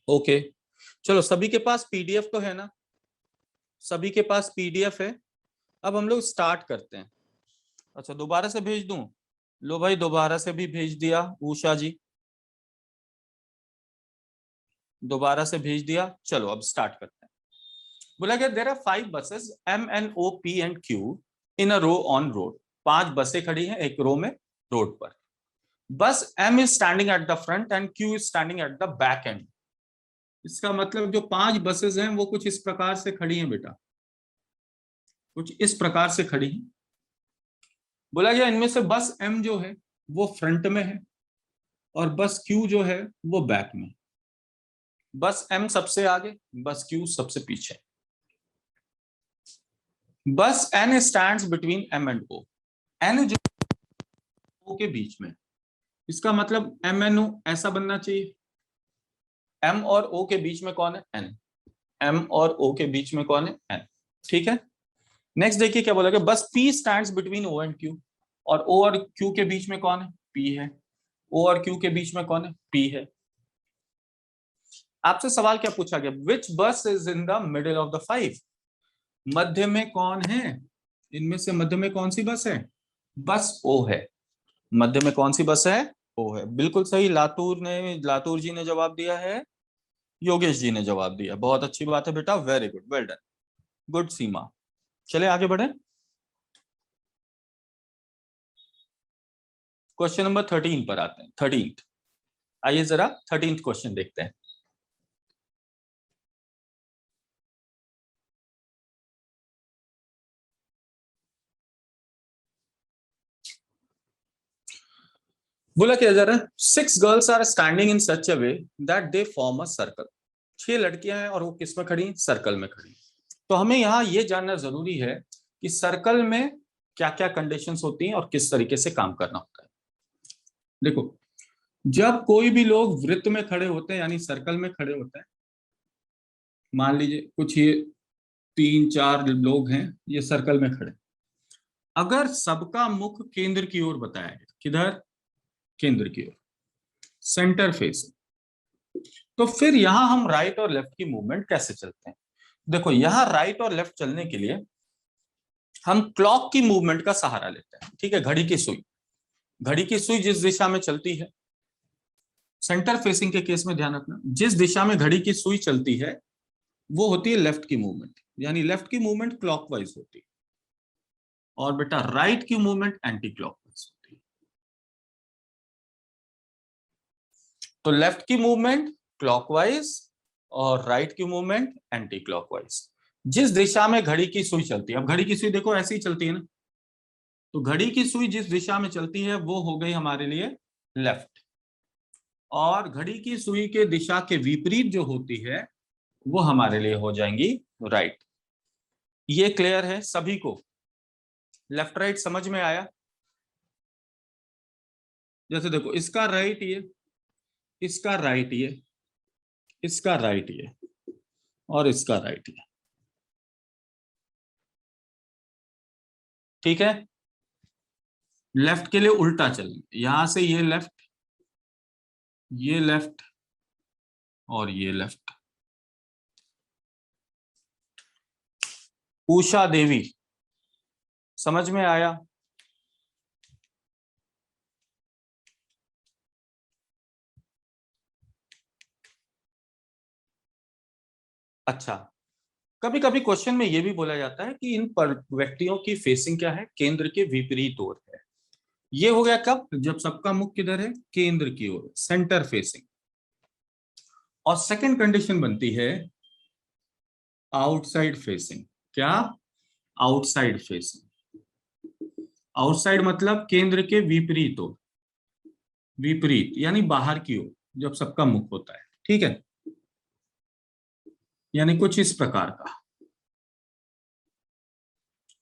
Okay, चलो सभी के पास पीडीएफ तो है ना, सभी के पास पीडीएफ है। अब हम लोग स्टार्ट करते हैं। अच्छा, दोबारा से भेज दूं? लो भाई, दोबारा से भी भेज दिया उषा जी, दोबारा से भेज दिया। चलो अब स्टार्ट करते हैं। बोला गया there are 5 buses M N O P and Q in a row on road. 5 बसें खड़ी हैं एक रो में रोड पर। बस M is standing at the front and Q is standing at the back end. इसका मतलब जो 5 बसेस हैं वो कुछ इस प्रकार से खड़ी हैं बेटा, कुछ इस प्रकार से खड़ी हैं। बोला गया इनमें से बस एम जो है वो फ्रंट में है और बस क्यू जो है वो बैक में। बस एम सबसे आगे, बस क्यू सबसे पीछे। Bus N stands between M and O. N जो ओ के बीच में, इसका मतलब एम एन ओ ऐसा बनना चाहिए। एम और ओ के बीच में कौन है? एन। एम और ओ के बीच में कौन है? एन। ठीक है, नेक्स्ट देखिए क्या बोला गया, bus P stands between O and Q. और ओ और क्यू के बीच में कौन है? पी है। ओ और क्यू के बीच में कौन है? पी है। आपसे सवाल क्या पूछा गया, विच बस is in the middle of the 5? मध्य में कौन है? इनमें से मध्य में कौन सी बस है? बस ओ है। मध्य में कौन सी बस है? ओ है। बिल्कुल सही, लातूर जी ने जवाब दिया है, योगेश जी ने जवाब दिया। बहुत अच्छी बात है बेटा, very good, well done, good Seema. चले आगे बढ़े, क्वेश्चन नंबर 13 पर आते हैं। 13th, आइए जरा 13th क्वेश्चन देखते हैं। बोला क्या जा रहा है, 6 girls are standing in such a way that they form a circle. 6 लड़कियां हैं और वो किस में खड़ी? सर्कल में खड़ी। तो हमें यहाँ ये जानना जरूरी है कि सर्कल में क्या क्या कंडीशंस होती हैं और किस तरीके से काम करना होता है। देखो, जब कोई भी लोग वृत्त में खड़े होते हैं यानी सर्कल में खड़े होते हैं, मान लीजिए कुछ ये 3-4 लोग हैं, ये सर्कल में खड़े, अगर सबका मुख केंद्र की ओर बताया गया, किधर? केंद्र की ओर, सेंटर फेस, तो फिर यहां हम राइट और लेफ्ट की मूवमेंट कैसे चलते हैं? देखो, यहां राइट और लेफ्ट चलने के लिए हम क्लॉक की मूवमेंट का सहारा लेते हैं। ठीक है, घड़ी की सुई, घड़ी की सुई जिस दिशा में चलती है, सेंटर फेसिंग के केस में ध्यान रखना, जिस दिशा में घड़ी की सुई चलती है वो होती है लेफ्ट की मूवमेंट, यानी लेफ्ट की मूवमेंट क्लॉकवाइज होती है। और बेटा राइट की मूवमेंट एंटी क्लॉकवाइज होती है। तो लेफ्ट की मूवमेंट क्लॉकवाइज और राइट की मूवमेंट एंटी क्लॉकवाइज, जिस दिशा में घड़ी की सुई चलती है। अब घड़ी की सुई देखो ऐसी ही चलती है ना, तो घड़ी की सुई जिस दिशा में चलती है वो हो गई हमारे लिए लेफ्ट, और घड़ी की सुई के दिशा के विपरीत जो होती है वो हमारे लिए हो जाएंगी राइट। ये क्लियर है सभी को? लेफ्ट राइट समझ में आया? जैसे देखो, इसका राइट ये, इसका राइट ये, इसका राइट ये, और इसका राइट ये। ठीक है, लेफ्ट के लिए उल्टा चलेंगे, यहां से ये लेफ्ट, ये लेफ्ट और ये लेफ्ट। उषा देवी, समझ में आया? अच्छा, कभी कभी क्वेश्चन में यह भी बोला जाता है कि इन पर व्यक्तियों की फेसिंग क्या है? केंद्र के विपरीत ओर है। ये हो गया कब? जब सबका मुख किधर है? केंद्र की ओर, सेंटर फेसिंग। और सेकंड कंडीशन बनती है आउटसाइड फेसिंग। क्या? Outside facing. आउटसाइड मतलब केंद्र के विपरीत ओर, विपरीत यानी बाहर की ओर, जब सबका मुख होता है। ठीक है, यानी कुछ इस प्रकार का।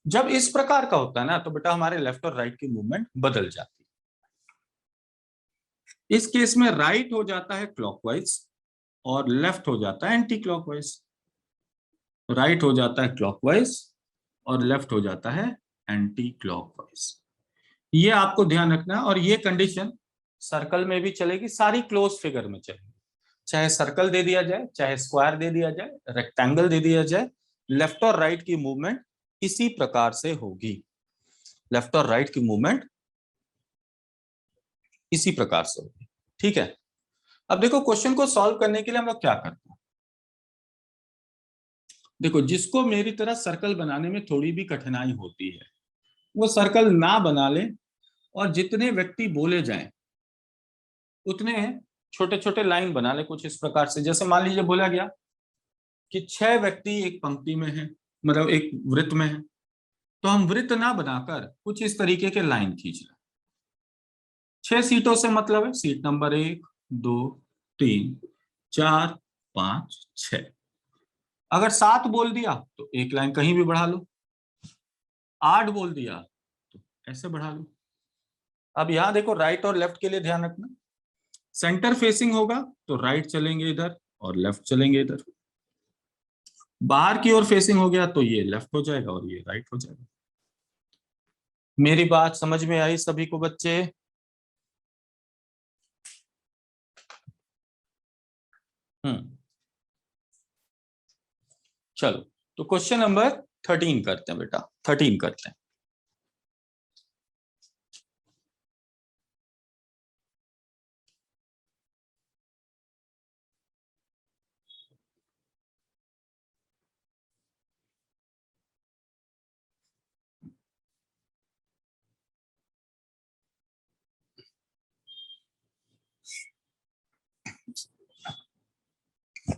जब इस प्रकार का होता है ना, तो बेटा हमारे लेफ्ट और राइट की मूवमेंट बदल जाती है। इस केस में राइट हो जाता है क्लॉकवाइज और लेफ्ट हो जाता है एंटी क्लॉकवाइज। राइट हो जाता है क्लॉकवाइज और लेफ्ट हो जाता है एंटी क्लॉकवाइज। ये आपको ध्यान रखना है। और ये कंडीशन सर्कल में भी चलेगी, सारी क्लोज फिगर में चलेगी। चाहे सर्कल दे दिया जाए, चाहे स्क्वायर दे दिया जाए, रेक्टेंगल दे दिया जाए, लेफ्ट और राइट की मूवमेंट इसी प्रकार से होगी। लेफ्ट और राइट की मूवमेंट इसी प्रकार से होगी। ठीक है, अब देखो क्वेश्चन को सॉल्व करने के लिए हम लोग क्या करते हैं। देखो, जिसको मेरी तरह सर्कल बनाने में थोड़ी भी कठिनाई होती है वो सर्कल ना बना ले, और जितने व्यक्ति बोले जाएं उतने छोटे छोटे लाइन बना ले कुछ इस प्रकार से। जैसे मान लीजिए बोला गया कि 6 व्यक्ति एक पंक्ति में है, मतलब एक वृत्त में है, तो हम वृत्त ना बनाकर कुछ इस तरीके के लाइन खींच लें। 6 सीटों से मतलब है सीट नंबर 1, 2, 3, 4, 5, 6। अगर 7 बोल दिया तो एक लाइन कहीं भी बढ़ा लो, 8 बोल दिया तो ऐसे बढ़ा लो। अब यहां देखो, राइट और लेफ्ट के लिए ध्यान रखना। सेंटर फेसिंग होगा तो राइट चलेंगे इधर और लेफ्ट चलेंगे इधर। बाहर की ओर फेसिंग हो गया तो ये लेफ्ट हो जाएगा और ये राइट हो जाएगा। मेरी बात समझ में आई सभी को बच्चे? हम्म, चलो, तो क्वेश्चन नंबर 13 करते हैं बेटा, 13 करते हैं।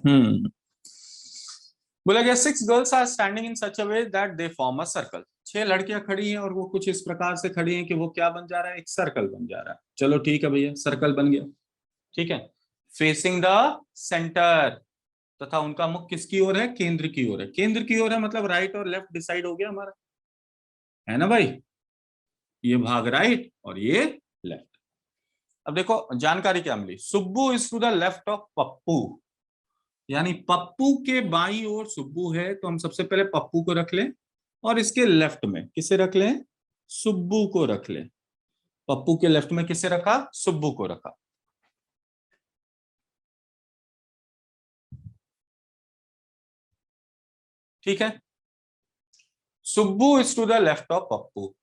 हम्म, बोला गया 6 girls are standing in such a way that they form a circle. 6 लड़कियां खड़ी हैं और वो कुछ इस प्रकार से खड़ी हैं कि वो क्या बन जा रहा है, एक सर्कल बन जा रहा है। चलो ठीक है भैया, सर्कल बन गया। ठीक है, फेसिंग द सेंटर, तथा उनका मुख किसकी ओर है, केंद्र की ओर है। केंद्र की ओर है मतलब राइट और लेफ्ट डिसाइड हो गया हमारा, है ना भाई? ये भाग राइट और ये लेफ्ट। अब देखो जानकारी क्या मिली, Subbu is to the left of Pappu, यानी पप्पू के बाई ओर सुब्बू है, तो हम सबसे पहले पप्पू को रख लें और इसके लेफ्ट में किसे रख लें, सुब्बू को रख लें। पप्पू के लेफ्ट में किसे रखा, सुब्बू को रखा। ठीक है, Subbu is to the left of Pappu.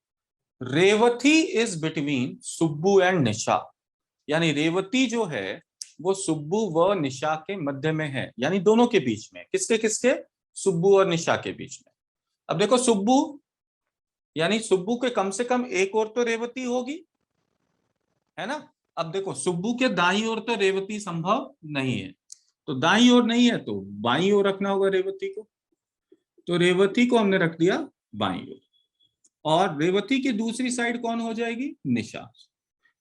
Revati is between Subbu and Nisha, यानी रेवती जो है वो सुब्बू व निशा के मध्य में है, यानी दोनों के बीच में। किसके किसके, सुब्बू और निशा के बीच में। अब देखो सुब्बू, यानी सुब्बू के कम से कम एक और तो रेवती होगी, है ना? अब देखो सुब्बू के दाई ओर तो रेवती संभव नहीं है, तो दाई ओर नहीं है तो बाई ओर रखना होगा रेवती को। तो रेवती को हमने रख दिया बाई ओर, और रेवती की दूसरी साइड कौन हो जाएगी, निशा,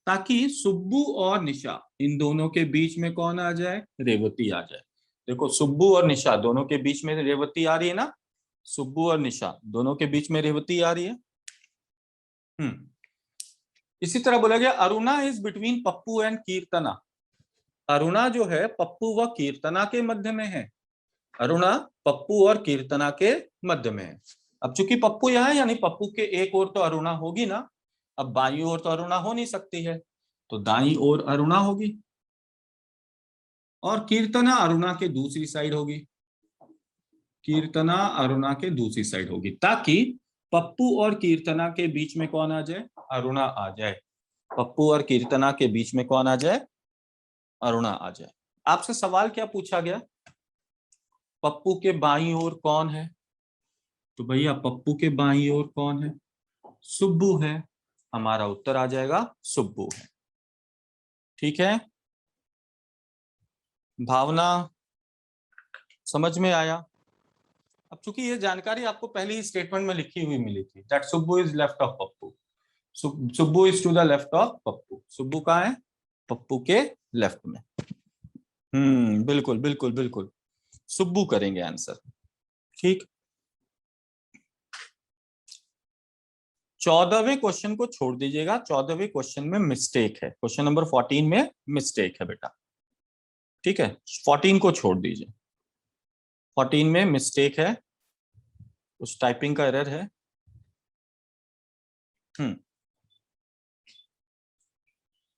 ताकि सुब्बू और निशा इन दोनों के बीच में कौन आ जाए, रेवती आ जाए। देखो सुब्बू और निशा दोनों के बीच में रेवती आ रही है ना, सुब्बू और निशा दोनों के बीच में रेवती आ रही है। हम्म, इसी तरह बोला गया Aruna is between Pappu and Keertana. Aruna जो है पप्पू व कीर्तना के मध्य में है। अरुणा पप्पू और कीर्तना के मध्य में है। अब चूंकि पप्पू यहाँ है, यानी पप्पू के एक ओर तो अरुणा होगी ना। अब बाई ओर तो अरुणा हो नहीं सकती है, तो दाई ओर अरुणा होगी, और कीर्तना अरुणा के दूसरी साइड होगी। कीर्तना अरुणा के दूसरी साइड होगी, ताकि पप्पू और कीर्तना के बीच में कौन आ जाए, अरुणा आ जाए। पप्पू और कीर्तना के बीच में कौन आ जाए, अरुणा आ जाए। आपसे सवाल क्या पूछा गया, पप्पू के बाईं ओर कौन है? तो भैया पप्पू के बाईं ओर कौन है, सुब्बू है। हमारा उत्तर आ जाएगा सुब्बू है। ठीक है, भावना समझ में आया? अब चूंकि ये जानकारी आपको पहले ही स्टेटमेंट में लिखी हुई मिली थी, that Subbu is left of Pappu. Subbu is to the left of Pappu. Subbu कहाँ है, पप्पू के लेफ्ट में। बिल्कुल बिल्कुल बिल्कुल, सुब्बू करेंगे आंसर। ठीक, 14वें क्वेश्चन को छोड़ दीजिएगा, 14वें क्वेश्चन में मिस्टेक है, क्वेश्चन नंबर 14 में मिस्टेक है बेटा। ठीक है, 14 को छोड़ दीजिए, 14 में मिस्टेक है, उस टाइपिंग का एरर है। हम्म,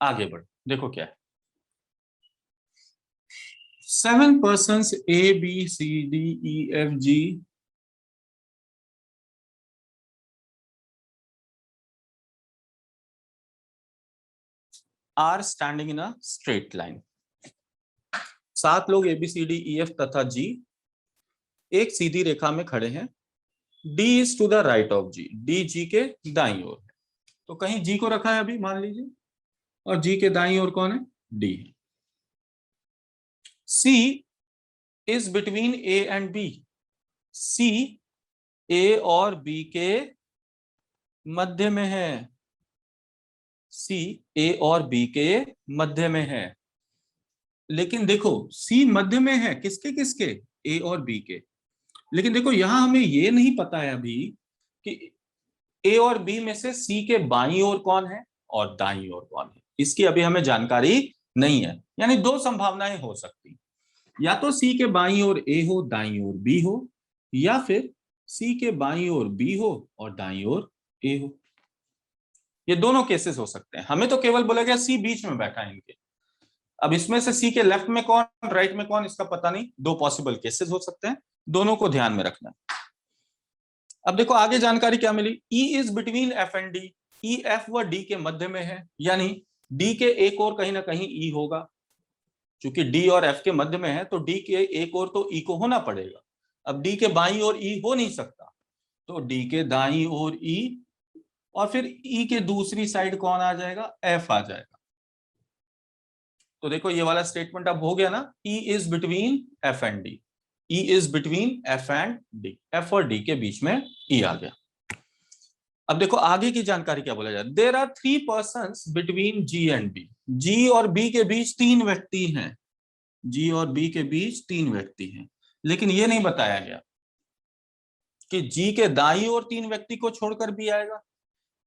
आगे बढ़ो, देखो क्या है। 7 persons A, B, C, D, E, F, G are standing in a straight line. 7 लोग A, B, C, D, E, F तथा G एक सीधी रेखा में खड़े हैं. D is to the right of G. D G के दाईं ओर है. तो कहीं G को रखा है अभी मान लीजिए, और G के दाईं ओर कौन है? D है. C is between A and B. C A और B के मध्य में है. C A और B के मध्य में है. लेकिन देखो C मध्य में है किसके किसके? A और B के. लेकिन देखो यहां हमें ये नहीं पता है अभी कि A और B में से C के बाईं ओर कौन है और दाईं ओर कौन है. इसकी अभी हमें जानकारी नहीं है. यानी दो संभावनाएं हो सकती, या तो C के बाईं ओर A हो, दाईं ओर B हो, या फिर C के बाईं ओर B हो और दाईं ओर A हो. ये दोनों केसेस हो सकते हैं. हमें तो केवल बोला गया C बीच में बैठा है इनके. अब इसमें से C के लेफ्ट में कौन, राइट में कौन, इसका पता नहीं. दो पॉसिबल केसेस हो सकते हैं, दोनों को ध्यान में रखना. अब देखो आगे जानकारी क्या मिली. E is between F and D. E F व D के मध्य में है, यानी D के एक और कहीं ना कहीं E होगा. क्योंकि D और F के मध्य में है तो D के एक और तो E को होना पड़ेगा. अब D के बाईं ओर E हो नहीं सकता, तो D के दाईं ओर E, और फिर E के दूसरी साइड कौन आ जाएगा? F आ जाएगा. तो देखो ये वाला स्टेटमेंट अब हो गया ना. E is between F and D. E is between F and D. F और D के बीच में E आ गया. अब देखो आगे की जानकारी क्या बोला जाए. There are 3 persons between G and B. G और B के बीच 3 व्यक्ति हैं. G और B के बीच 3 व्यक्ति हैं, लेकिन ये नहीं बताया गया कि G के दाईं ओर 3 व्यक्ति को छोड़कर B आएगा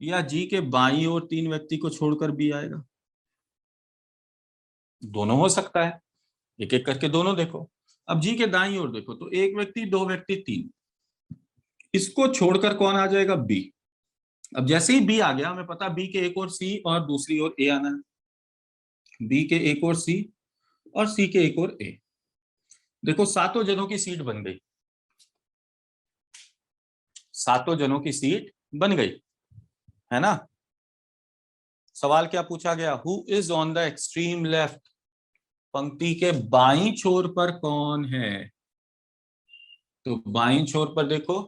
या G के बाईं ओर 3 व्यक्ति को छोड़कर B आएगा. दोनों हो सकता है. एक एक करके दोनों देखो. अब G के दाईं ओर देखो तो एक व्यक्ति, दो व्यक्ति, 3. इसको छोड़कर कौन आ जाएगा? B. अब जैसे ही B आ गया हमें पता B के एक ओर C और दूसरी ओर A आना है. B के एक ओर C और C के एक ओर A. देखो सातों जनों की सीट बन गई. सातों जनों की सीट बन गई है ना. सवाल क्या पूछा गया? Who is on the extreme left. पंक्ति के बाईं छोर पर कौन है? तो बाईं छोर पर देखो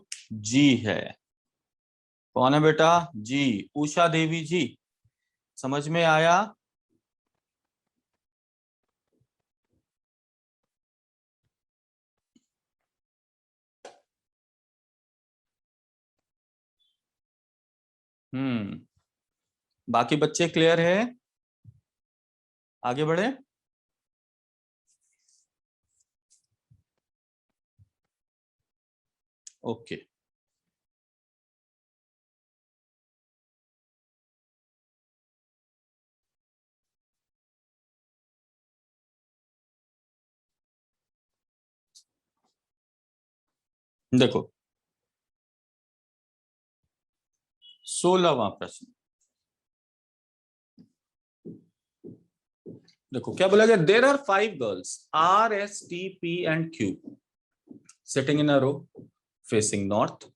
G है. कौन है बेटा? G. उषा देवी जी. समझ में आया? बाकी बच्चे क्लियर है? आगे बढ़े. ओके. देखो 16वां प्रश्न. देखो क्या बोला गया. There are 5 girls R, S, T, P and Q sitting in a row facing north.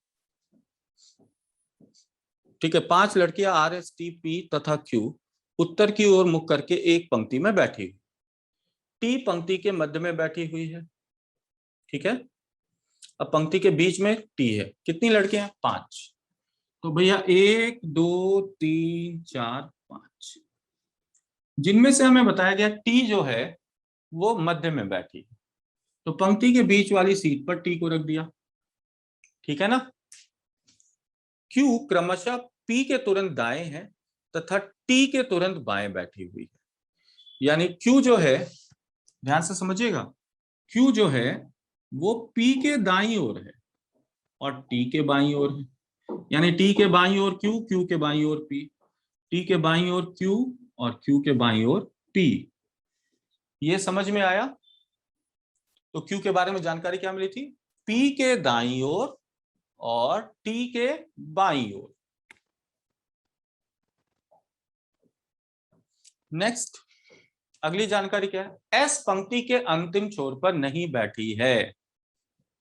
ठीक है. 5 लड़कियां R, S, T, P तथा Q उत्तर की ओर मुख करके एक पंक्ति में बैठी हुई. T पंक्ति के मध्य में बैठी हुई है. ठीक है. अब पंक्ति के बीच में T है. कितनी लड़कियां? 5. तो भैया 1 2 3 4 5, जिनमें से हमें बताया गया T जो है वो मध्य में बैठी है, तो पंक्ति के बीच वाली सीट पर T को रख दिया. ठीक है ना. Q क्रमशः P के तुरंत दाएं है तथा T के तुरंत बाएं बैठी हुई है. यानी Q जो है, ध्यान से समझिएगा, Q जो है वो P के दाईं ओर है और T के बाईं ओर है. यानी T के बाईं ओर Q, Q के बाईं ओर P, T के बाईं ओर Q और Q के बाईं ओर P. ये समझ में आया? तो Q के बारे में जानकारी क्या मिली थी? P के दाईं ओर और T के बाईं ओर. नेक्स्ट अगली जानकारी क्या है, एस पंक्ति के अंतिम छोर पर नहीं बैठी है।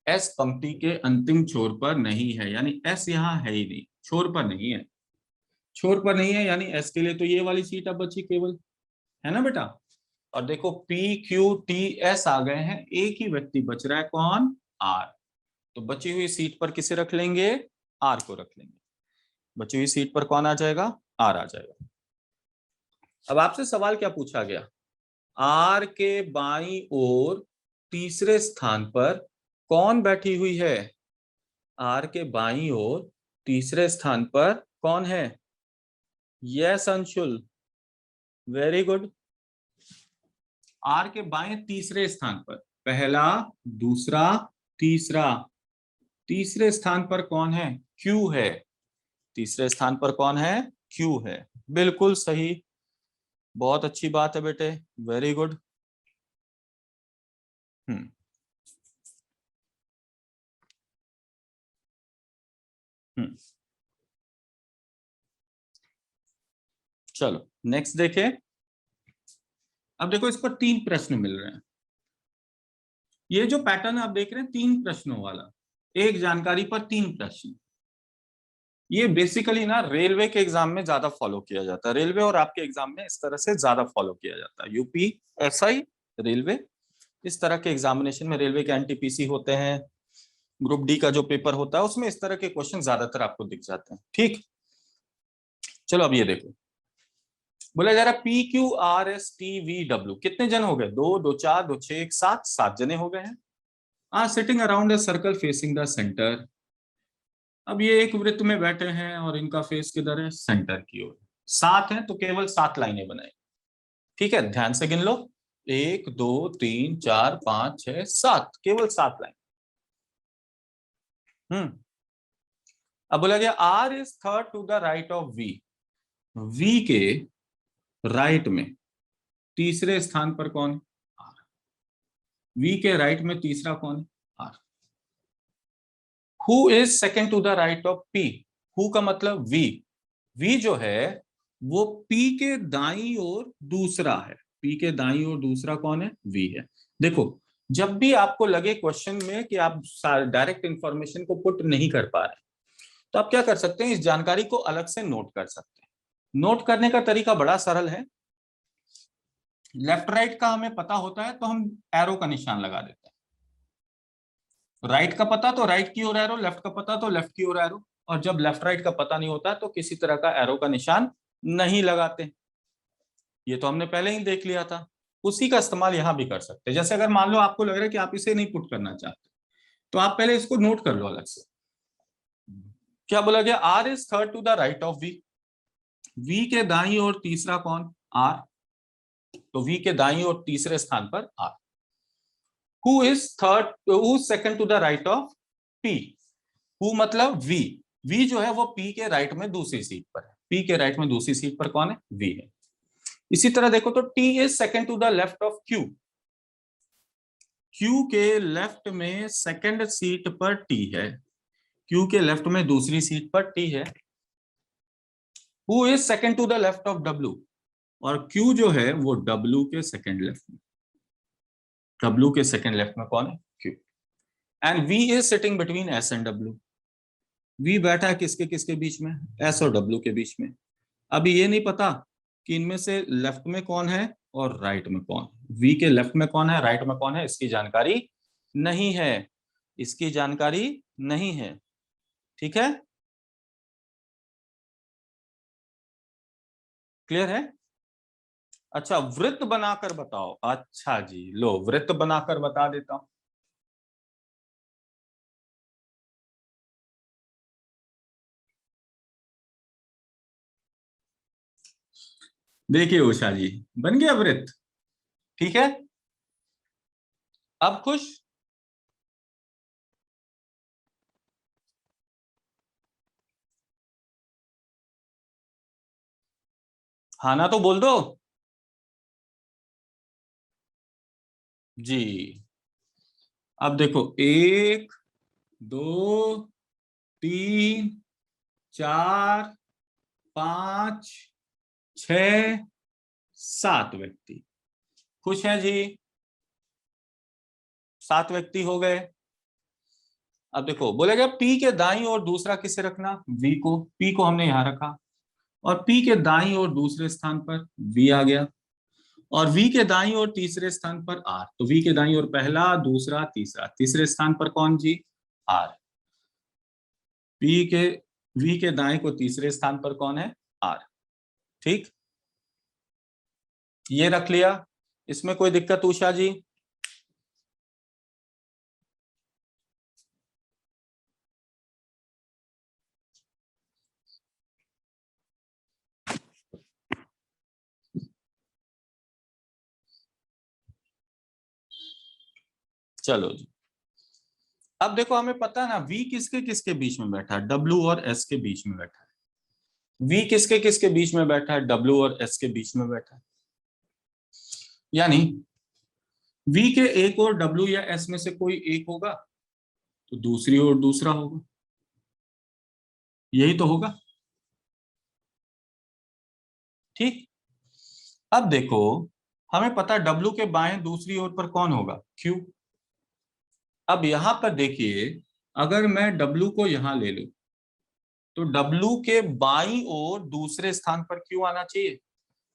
एस पंक्ति के अंतिम छोर पर नहीं है, यानी एस यहाँ है ही नहीं, छोर पर नहीं है। छोर पर नहीं है यानी एस के लिए तो ये वाली सीट अब बची केवल, है ना बेटा। और देखो पी क्यू टी एस आ गए हैं, एक ही व्यक्ति बच रहा है, कौन, आर। तो बची हुई सीट पर किसे रख लेंगे, आर को रख लेंगे। बची हुई सीट पर कौन आ जाएगा, आर आ जाएगा। अब आपसे सवाल क्या पूछा गया, आर के बाईं ओर तीसरे स्थान पर कौन बैठी हुई है। आर के बाईं ओर तीसरे स्थान पर कौन है, yes Anshul, very good. R के बाएं तीसरे स्थान पर, पहला, दूसरा, तीसरा, तीसरे स्थान पर कौन है, क्यू है। तीसरे स्थान पर कौन है, क्यू है, बिल्कुल सही, बहुत अच्छी बात है बेटे, वेरी गुड। हम्म हम्म चलो नेक्स्ट देखें। अब देखो इस पर 3 प्रश्न मिल रहे हैं। ये जो पैटर्न आप देख रहे हैं 3 प्रश्नों वाला, एक जानकारी पर 3 प्रश्न, ये बेसिकली ना रेलवे के एग्जाम में ज्यादा फॉलो किया जाता है। रेलवे और आपके एग्जाम में इस तरह से ज्यादा फॉलो किया जाता है। यूपी एसआई, रेलवे, इस तरह के एग्जामिनेशन में, रेलवे के एनटीपीसी होते हैं, ग्रुप डी का जो पेपर होता है उसमें इस तरह के क्वेश्चन ज्यादातर आपको दिख जाते हैं। ठीक, चलो अब ये देखो, बोला जा रहा P Q R S T V W, कितने जन हो गए, 2 2 4 2 6 1 7, 7 जने हो गए हैं। Are sitting around a circle facing the center. अब ये एक वृत्त में बैठे हैं और इनका फेस किधर है, सेंटर की ओर। 7 है तो केवल 7 लाइनें बनाए। ठीक है, ध्यान से गिन लो, 1 2 3 4 5 6 7, केवल 7 लाइन। हम्म अब बोला गया R is third to the right of V. V के राइट में तीसरे स्थान पर कौन है, आर। वी के राइट में तीसरा कौन है, R. Who is second to the right of P. Who का मतलब वी। वी जो है वो पी के दाईं ओर दूसरा है। पी के दाईं ओर दूसरा कौन है, वी है। देखो, जब भी आपको लगे क्वेश्चन में कि आप डायरेक्ट इंफॉर्मेशन को पुट नहीं कर पा रहे, तो आप क्या कर सकते हैं, इस जानकारी को अलग से नोट कर सकते हैं। नोट करने का तरीका बड़ा सरल है। लेफ्ट राइट का हमें पता होता है तो हम एरो का निशान लगा देते हैं। राइट का पता तो राइट की ओर एरो, लेफ्ट का पता तो लेफ्ट की ओर एरो। और जब लेफ्ट राइट का पता नहीं होता तो किसी तरह का एरो का निशान नहीं लगाते। ये तो हमने पहले ही देख लिया था। उसी का इस्तेमाल यहां भी कर सकते हैं। जैसे अगर मान लो आपको लग रहा है कि आप इसे नहीं पुट करना चाहते, तो आप पहले इसको नोट कर लो अलग से। क्या बोला गया, R is third to the right of V. V के दाईं ओर तीसरा कौन, आर। तो वी के दाईं ओर तीसरे स्थान पर R. Who is third, who second to the right of P. Who मतलब वी। वी जो है वो पी के राइट में दूसरी सीट पर है। पी के राइट में दूसरी सीट पर कौन है, वी है। इसी तरह देखो तो T is second to the left of Q. Q के लेफ्ट में सेकंड सीट पर टी है। क्यू के लेफ्ट में दूसरी सीट पर टी है। Who is second to the left of W. और क्यू जो है वो डब्ल्यू के सेकंड लेफ्ट में। डब्ल्यू के सेकंड लेफ्ट में कौन है, Q. And V is sitting between S and W. V बैठा है किसके किसके बीच में, एस और डब्ल्यू के बीच में। अभी ये नहीं पता कि इनमें से लेफ्ट में कौन है और राइट में कौन है। वी के लेफ्ट में कौन है, राइट में कौन है, इसकी जानकारी नहीं है। इसकी जानकारी नहीं है। ठीक है, क्लियर है। अच्छा, वृत्त बनाकर बताओ। अच्छा जी, लो वृत्त बनाकर बता देता हूं। देखिए उषा जी, बन गया वृत्त। ठीक है, अब खुश। हाँ ना तो बोल दो जी। अब देखो, 1 2 3 4 5 6 7 व्यक्ति। खुश हैं जी? 7 व्यक्ति हो गए। अब देखो बोलेगा P के दाईं ओर दूसरा किसे रखना? V को। P को हमने यहां रखा और P के दाईं ओर दूसरे स्थान पर V आ गया और V के दाईं ओर तीसरे स्थान पर R। तो V के दाईं ओर पहला, दूसरा, तीसरा, तीसरे स्थान पर कौन जी? R। V के दाएं को तीसरे स्थान पर कौन है? R। ठीक, ये रख लिया। इसमें कोई दिक्कत उषा जी? चलो जी, अब देखो हमें पता है ना V किसके किसके बीच में बैठा है? W और S के बीच में बैठा है। V किसके किसके बीच में बैठा है? W और S के बीच में बैठा है। यानी V के एक और W या S में से कोई एक होगा तो दूसरी ओर दूसरा होगा, यही तो होगा। ठीक, अब देखो हमें पता है W के बाएं दूसरी ओर पर कौन होगा? Q। अब यहां पर देखिए, अगर मैं W को यहां ले लूं तो W के बाईं ओर दूसरे स्थान पर Q आना चाहिए।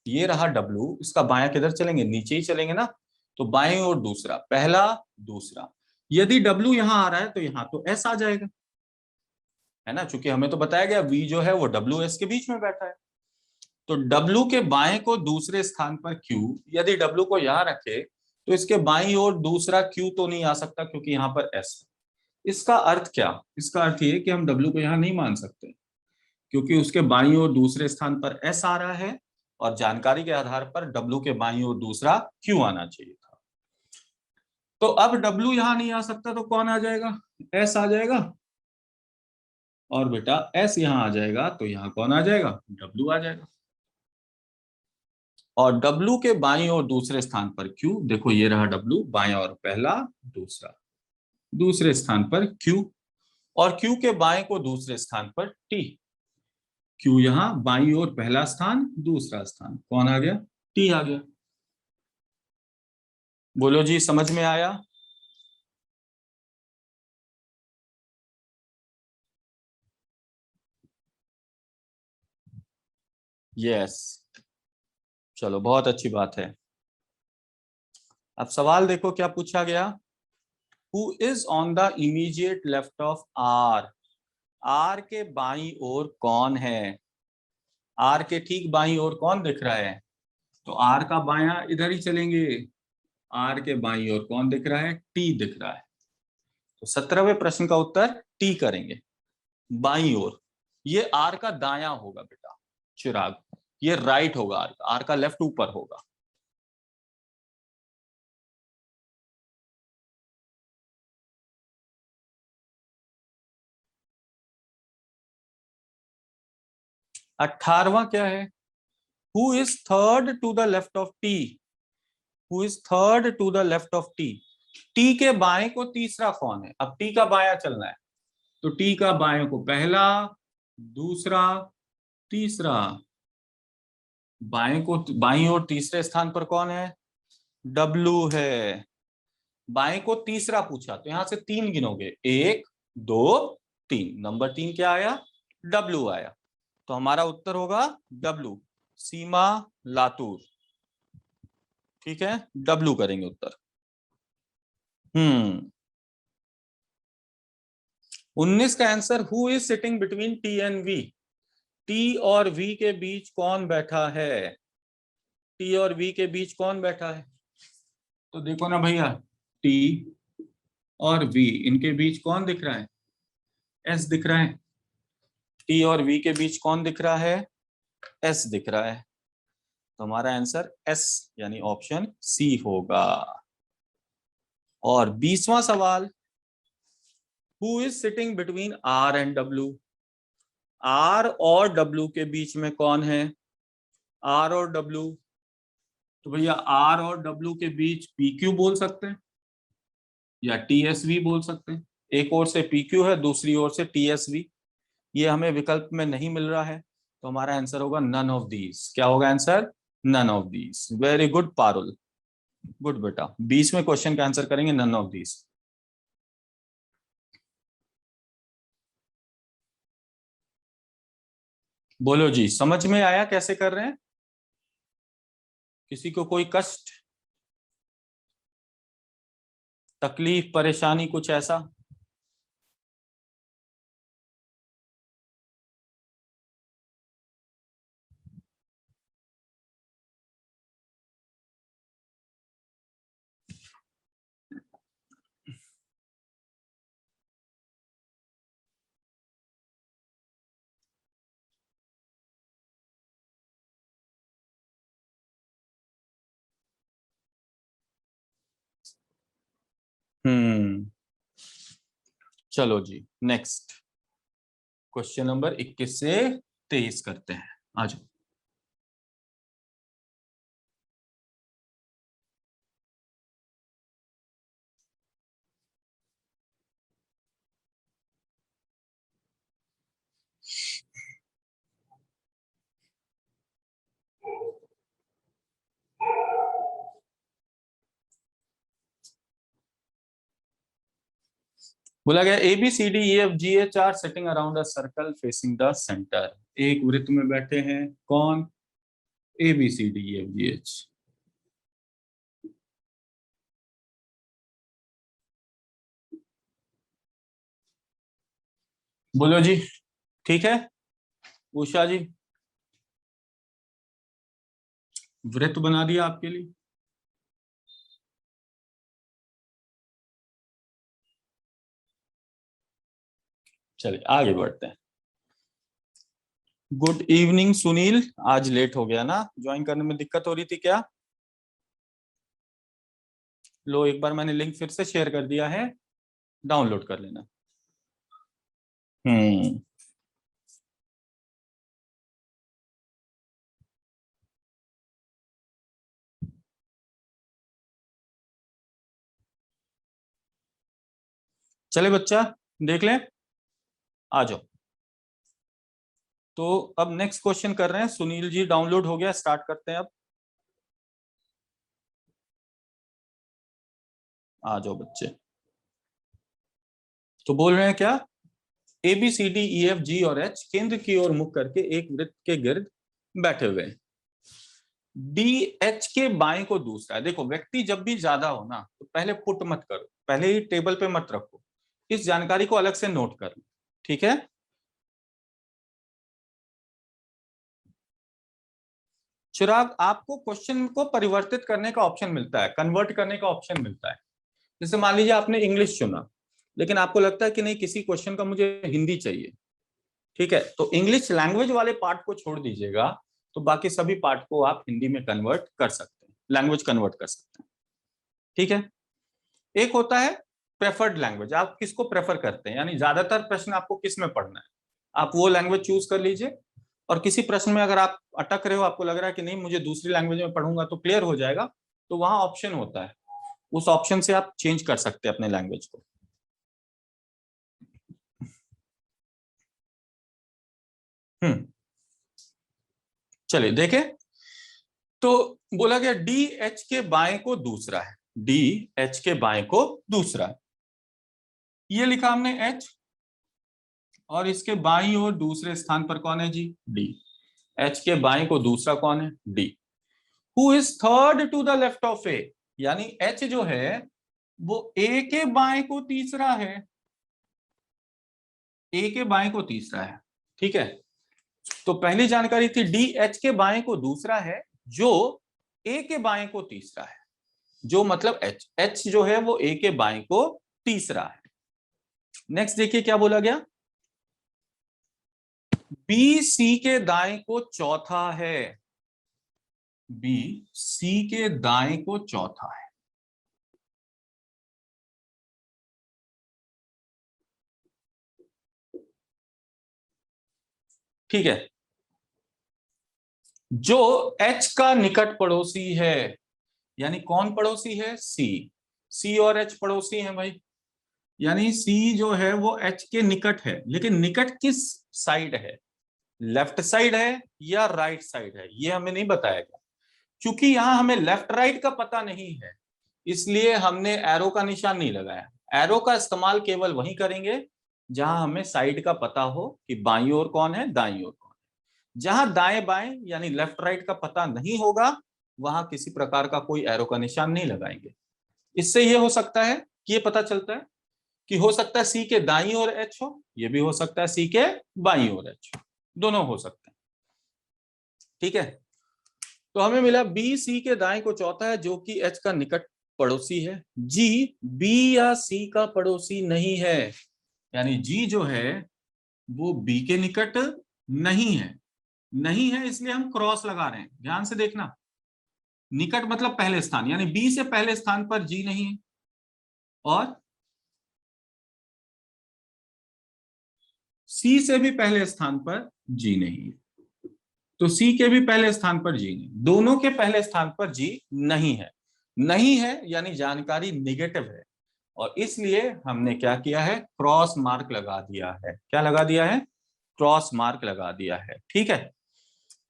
ये रहा W, इसका बायां किधर चलेंगे? नीचे ही चलेंगे ना। तो बाईं ओर दूसरा, पहला, दूसरा। यदि W यहां आ रहा है तो यहां तो S आ जाएगा, है ना, क्योंकि हमें तो बताया गया V जो है वो WS के बीच में बैठा है। तो W के बाएं को दूसरे स्थान पर Q, यदि W को यहां रखे तो इसके बाईं ओर दूसरा Q तो नहीं आ सकता क्योंकि यहाँ पर S है। इसका अर्थ क्या? इसका अर्थ ये कि हम W को यहां नहीं मान सकते क्योंकि उसके बाईं ओर दूसरे स्थान पर S आ रहा है और जानकारी के आधार पर W के बाईं ओर दूसरा Q आना चाहिए था। तो अब W यहां नहीं आ सकता तो कौन आ जाएगा? S आ जाएगा। और बेटा S यहां आ जाएगा तो यहां कौन आ जाएगा? W आ जाएगा। और W के बाईं ओर दूसरे स्थान पर Q, देखो ये रहा W, बाएं ओर पहला, दूसरा, दूसरे स्थान पर Q और Q के बाएं को दूसरे स्थान पर T। Q यहां बाईं ओर पहला स्थान, दूसरा स्थान, कौन आ गया? T आ गया। बोलो जी, समझ में आया? यस, चलो बहुत अच्छी बात है। अब सवाल देखो क्या पूछा गया। Who is on the immediate left of R? R के बाईं ओर कौन है? आर के ठीक बाईं ओर कौन दिख रहा है? तो आर का बायां इधर ही चलेंगे। आर के बाईं ओर कौन दिख रहा है? टी दिख रहा है। तो 17वें प्रश्न का उत्तर टी करेंगे, बाईं ओर। ये आर का दायां होगा बेटा चिराग, ये राइट होगा। आर का लेफ्ट ऊपर होगा। अठारवा क्या है? Who is third to the left of T? Who is third to the left of T? T के बाएं को तीसरा कौन है? अब टी का बायां चलना है तो टी का बाएं को पहला, दूसरा, तीसरा। बाएं को बाईं ओर तीसरे स्थान पर कौन है? डब्लू है। बाएं को तीसरा पूछा तो यहां से 3 गिनोगे, 1, 2, 3। नंबर 3 क्या आया? डब्लू आया। तो हमारा उत्तर होगा डब्लू, सीमा लातूर। ठीक है, डब्लू करेंगे उत्तर। 19 का answer, who is sitting between T and V? T और वी के बीच कौन बैठा है? टी और वी के बीच कौन बैठा है? तो देखो ना भैया, टी और वी, इनके बीच कौन दिख रहा है? एस दिख रहा है। टी और वी के बीच कौन दिख रहा है? एस दिख रहा है। तो हमारा आंसर एस यानी ऑप्शन सी होगा। और 20वां सवाल, who is sitting between R and W? R और डब्ल्यू के बीच में कौन है? आर और डब्ल्यू, तो भैया आर और डब्ल्यू के बीच पी क्यू बोल सकते हैं या टी एस वी बोल सकते हैं। एक ओर से पी क्यू है, दूसरी ओर से टी एस वी। ये हमें विकल्प में नहीं मिल रहा है तो हमारा आंसर होगा नन ऑफ दीज। क्या होगा answer? None of these. Very good Parul. Good बेटा, 20 में क्वेश्चन का आंसर करेंगे नन ऑफ दीज। बोलो जी, समझ में आया कैसे कर रहे हैं? किसी को कोई कष्ट, तकलीफ, परेशानी, कुछ ऐसा? हम्म, चलो जी, नेक्स्ट क्वेश्चन नंबर 21 से 23 करते हैं। आ जाओ। बोला गया ABCDEFGH are sitting around a circle facing the center. एक वृत्त में बैठे हैं कौन? ABCDEFGH। बोलो जी, ठीक है? उषा जी, वृत्त बना दिया आपके लिए। चलिए आगे बढ़ते हैं। गुड इवनिंग सुनील, आज लेट हो गया ना, ज्वाइन करने में दिक्कत हो रही थी क्या? लो, एक बार मैंने लिंक फिर से शेयर कर दिया है, डाउनलोड कर लेना। हम्म, चले बच्चा, देख ले, आ जाओ। तो अब नेक्स्ट क्वेश्चन कर रहे हैं। सुनील जी डाउनलोड हो गया, स्टार्ट करते हैं अब। आ जाओ बच्चे। तो बोल रहे हैं क्या? ABCDEFG और H केंद्र की ओर मुख करके एक वृत्त के गिर्द बैठे हुए हैं। DH के बाएं को दूसरा है। देखो, व्यक्ति जब भी ज्यादा हो ना तो पहले पुट मत करो, पहले ही टेबल पे मत रखो, इस जानकारी को अलग से नोट कर लो, ठीक है? चिराग, आपको क्वेश्चन को परिवर्तित करने का ऑप्शन मिलता है, कन्वर्ट करने का ऑप्शन मिलता है। जैसे मान लीजिए आपने इंग्लिश चुना, लेकिन आपको लगता है कि नहीं, किसी क्वेश्चन का मुझे हिंदी चाहिए, ठीक है? तो इंग्लिश लैंग्वेज वाले पार्ट को छोड़ दीजिएगा, तो बाकी सभी पार्ट को आप हिंदी में कन्वर्ट कर सकते हैं, लैंग्वेज कन्वर्ट कर सकते हैं, ठीक है? एक होता है प्रेफर्ड लैंग्वेज, आप किसको प्रेफर करते हैं, यानी ज्यादातर प्रश्न आपको किस में पढ़ना है, आप वो लैंग्वेज चूज कर लीजिए। और किसी प्रश्न में अगर आप अटक रहे हो, आपको लग रहा है कि नहीं मुझे दूसरी लैंग्वेज में पढ़ूंगा तो क्लियर हो जाएगा, तो वहां ऑप्शन होता है, उस ऑप्शन से आप चेंज कर सकते हैं अपने लैंग्वेज को। हम्म, चलिए देखें। तो बोला गया DH के बाएं को दूसरा है, DH के बाएं को दूसरा है, ये लिखा हमने H, और इसके बाईं ओर दूसरे स्थान पर कौन है जी? D। H के बाएं को दूसरा कौन है? D। Who is third to the left of A, यानी H जो है वो A के बाएं को तीसरा है, A के बाएं को तीसरा है, ठीक है? तो पहली जानकारी थी DH के बाएं को दूसरा है, जो A के बाएं को तीसरा है, जो मतलब H जो है वो A के बाएं को तीसरा है। नेक्स्ट देखिए क्या बोला गया, BC के दाएं को चौथा है, BC के दाएं को चौथा है, ठीक है? जो H का निकट पड़ोसी है, यानी कौन पड़ोसी है? C और H पड़ोसी हैं भाई, यानी C जो है वो H के निकट है, लेकिन निकट किस साइड है, लेफ्ट साइड है या राइट साइड है, ये हमें नहीं बताया गया। चूंकि यहां हमें लेफ्ट राइट का पता नहीं है, इसलिए हमने एरो का निशान नहीं लगाया। एरो का इस्तेमाल केवल वहीं करेंगे जहां हमें साइड का पता हो कि बाईं ओर कौन है, दाईं ओर कौन है। जहां दाएं बाएं यानी लेफ्ट राइट का पता नहीं होगा, वहां किसी प्रकार का कोई एरो का निशान नहीं लगाएंगे। इससे यह हो सकता है कि ये पता चलता है कि हो सकता है सी के दाईं ओर एच हो, ये भी हो सकता है सी के बाईं ओर एच हो, दोनों हो सकते हैं। ठीक है, तो हमें मिला बी सी के दाएं को चौथा है जो कि एच का निकट पड़ोसी है। जी बी या सी का पड़ोसी नहीं है, यानी जी जो है वो बी के निकट नहीं है। नहीं है इसलिए हम क्रॉस लगा रहे हैं, ध्यान से देखना। निकट मतलब पहले स्थान, यानी बी से पहले स्थान पर जी नहीं है, और सी से भी पहले स्थान पर जी नहीं है। तो सी के भी पहले स्थान पर जी नहीं, दोनों के पहले स्थान पर जी नहीं है। नहीं है यानी जानकारी निगेटिव है, और इसलिए हमने क्या किया है, क्रॉस मार्क लगा दिया है। क्या लगा दिया है, क्रॉस मार्क लगा दिया है। ठीक है,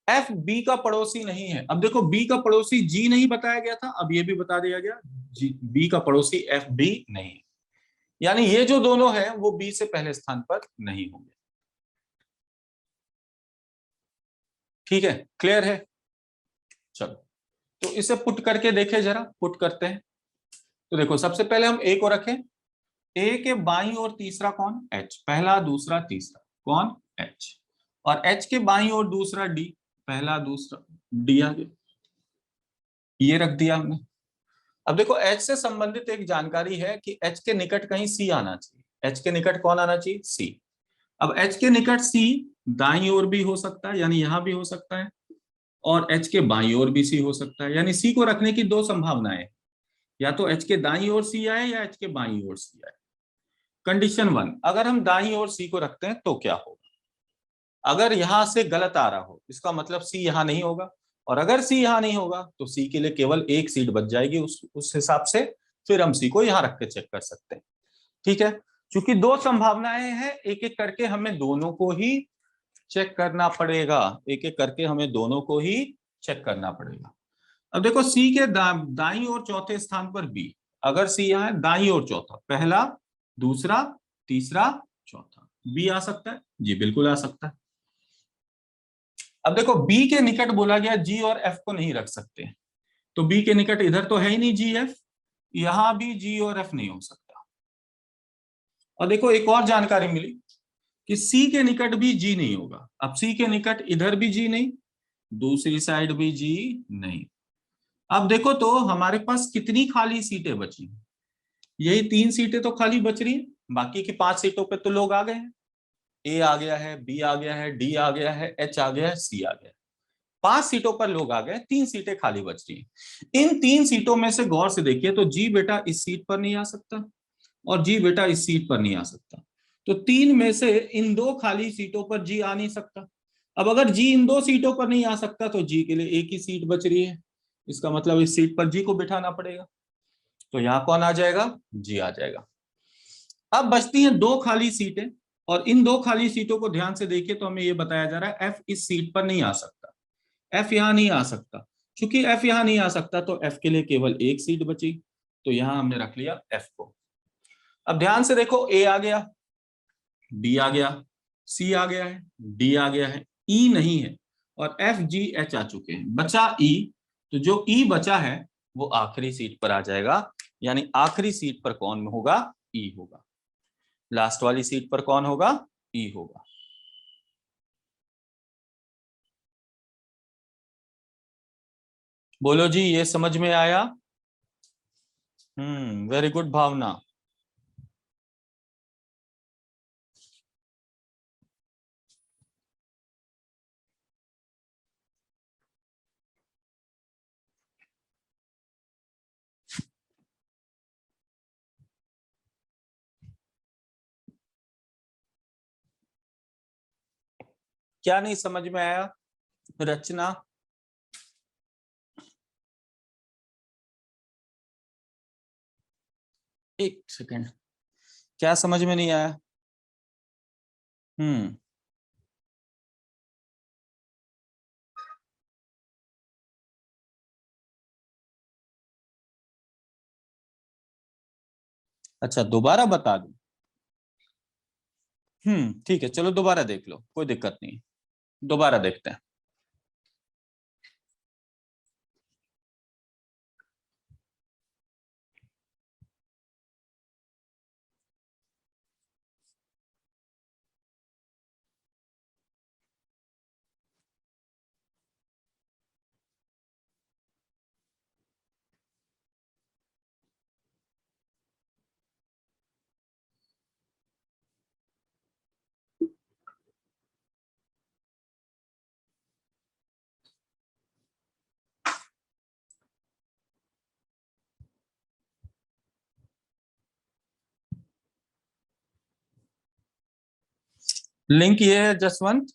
एफ बी का पड़ोसी नहीं है। अब देखो बी का पड़ोसी जी नहीं बताया गया था, अब ये भी बता दिया गया, जी बी का पड़ोसी एफ बी नहीं है, यानी ये जो दोनों है वो बी से पहले स्थान पर नहीं होंगे। ठीक है, क्लियर है। चलो, तो इसे पुट करके देखें जरा, पुट करते हैं। तो देखो सबसे पहले हम ए को रखें, ए के बाईं ओर तीसरा कौन, एच, पहला दूसरा तीसरा कौन, एच, और एच के बाईं ओर दूसरा डी, पहला दूसरा डी आ गया, ये रख दिया हमने। अब देखो एच से संबंधित एक जानकारी है कि एच के निकट कहीं सी आना चाहिए। एच के निकट कौन आना चाहिए, सी। अब एच के निकट सी दाईं ओर भी हो सकता है, यानी यहां भी हो सकता है, और एच के बाईं ओर भी सी हो सकता है, यानी सी को रखने की दो संभावनाएं, या तो एच के दाईं ओर सी आए या एच के बाईं ओर सी आए। कंडीशन वन, अगर हम दाईं ओर सी को रखते हैं तो क्या होगा, अगर यहां से गलत आ रहा हो इसका मतलब सी यहां नहीं होगा, और अगर सी यहां नहीं होगा तो सी के लिए केवल एक सीट बच जाएगी, उस हिसाब से फिर हम सी को यहां रख के चेक कर सकते हैं। ठीक है, क्योंकि दो संभावनाएं हैं, एक एक करके हमें दोनों को ही चेक करना पड़ेगा, एक एक करके हमें दोनों को ही चेक करना पड़ेगा। अब देखो सी के दाईं ओर चौथे स्थान पर बी, अगर सी यहाँ है दाईं ओर चौथा, पहला दूसरा तीसरा चौथा, बी आ सकता है, जी बिल्कुल आ सकता है। अब देखो बी के निकट बोला गया, जी और एफ को नहीं रख सकते, तो बी के निकट इधर तो है ही नहीं जी एफ, यहां भी जी और एफ नहीं हो सकता। और देखो एक और जानकारी मिली कि सी के निकट भी जी नहीं होगा। अब सी के निकट इधर भी जी नहीं, दूसरी साइड भी जी नहीं। अब देखो तो हमारे पास कितनी खाली सीटें बची, यही 3 सीटें तो खाली बच रही हैं, बाकी की 5 सीटों पे तो लोग आ गए हैं। ए आ गया है, बी आ गया है, डी आ गया है, एच आ गया है, सी आ गया है। 5 सीटों पर लोग आ गए, 3 सीटें खाली बच रही हैं। इन 3 सीटों में से गौर से देखिए तो जी बेटा इस सीट पर नहीं आ सकता, और जी बेटा इस सीट पर नहीं आ सकता। तो 3 में से इन 2 खाली सीटों पर जी आ नहीं सकता। अब अगर जी इन 2 सीटों पर नहीं आ सकता तो जी के लिए एक ही सीट बच रही है, इसका मतलब इस सीट पर जी को बिठाना पड़ेगा। तो यहां कौन आ जाएगा, जी आ जाएगा। अब बचती हैं 2 खाली सीटें, और इन 2 खाली सीटों को ध्यान से देखिए तो हमें यह बताया जा रहा है एफ इस सीट पर नहीं आ सकता, एफ यहां नहीं आ सकता। चूंकि एफ यहां नहीं आ सकता तो एफ के लिए केवल एक सीट बची, तो यहां हमने रख लिया एफ को। अब ध्यान से देखो, ए आ गया, बी आ गया, सी आ गया है, डी आ गया है, ई नहीं है, और एफ जी एच आ चुके हैं, बचा ई। तो जो ई बचा है वो आखिरी सीट पर आ जाएगा, यानी आखिरी सीट पर कौन होगा, ई होगा। लास्ट वाली सीट पर कौन होगा, ई होगा। बोलो जी, ये समझ में आया। वेरी गुड भावना। क्या नहीं समझ में आया, रचना। एक सेकेंड, क्या समझ में नहीं आया। हम्म अच्छा दोबारा बता दूं? ठीक है, चलो दोबारा देख लो, कोई दिक्कत नहीं, दोबारा देखते हैं। लिंक ये है जसवंत,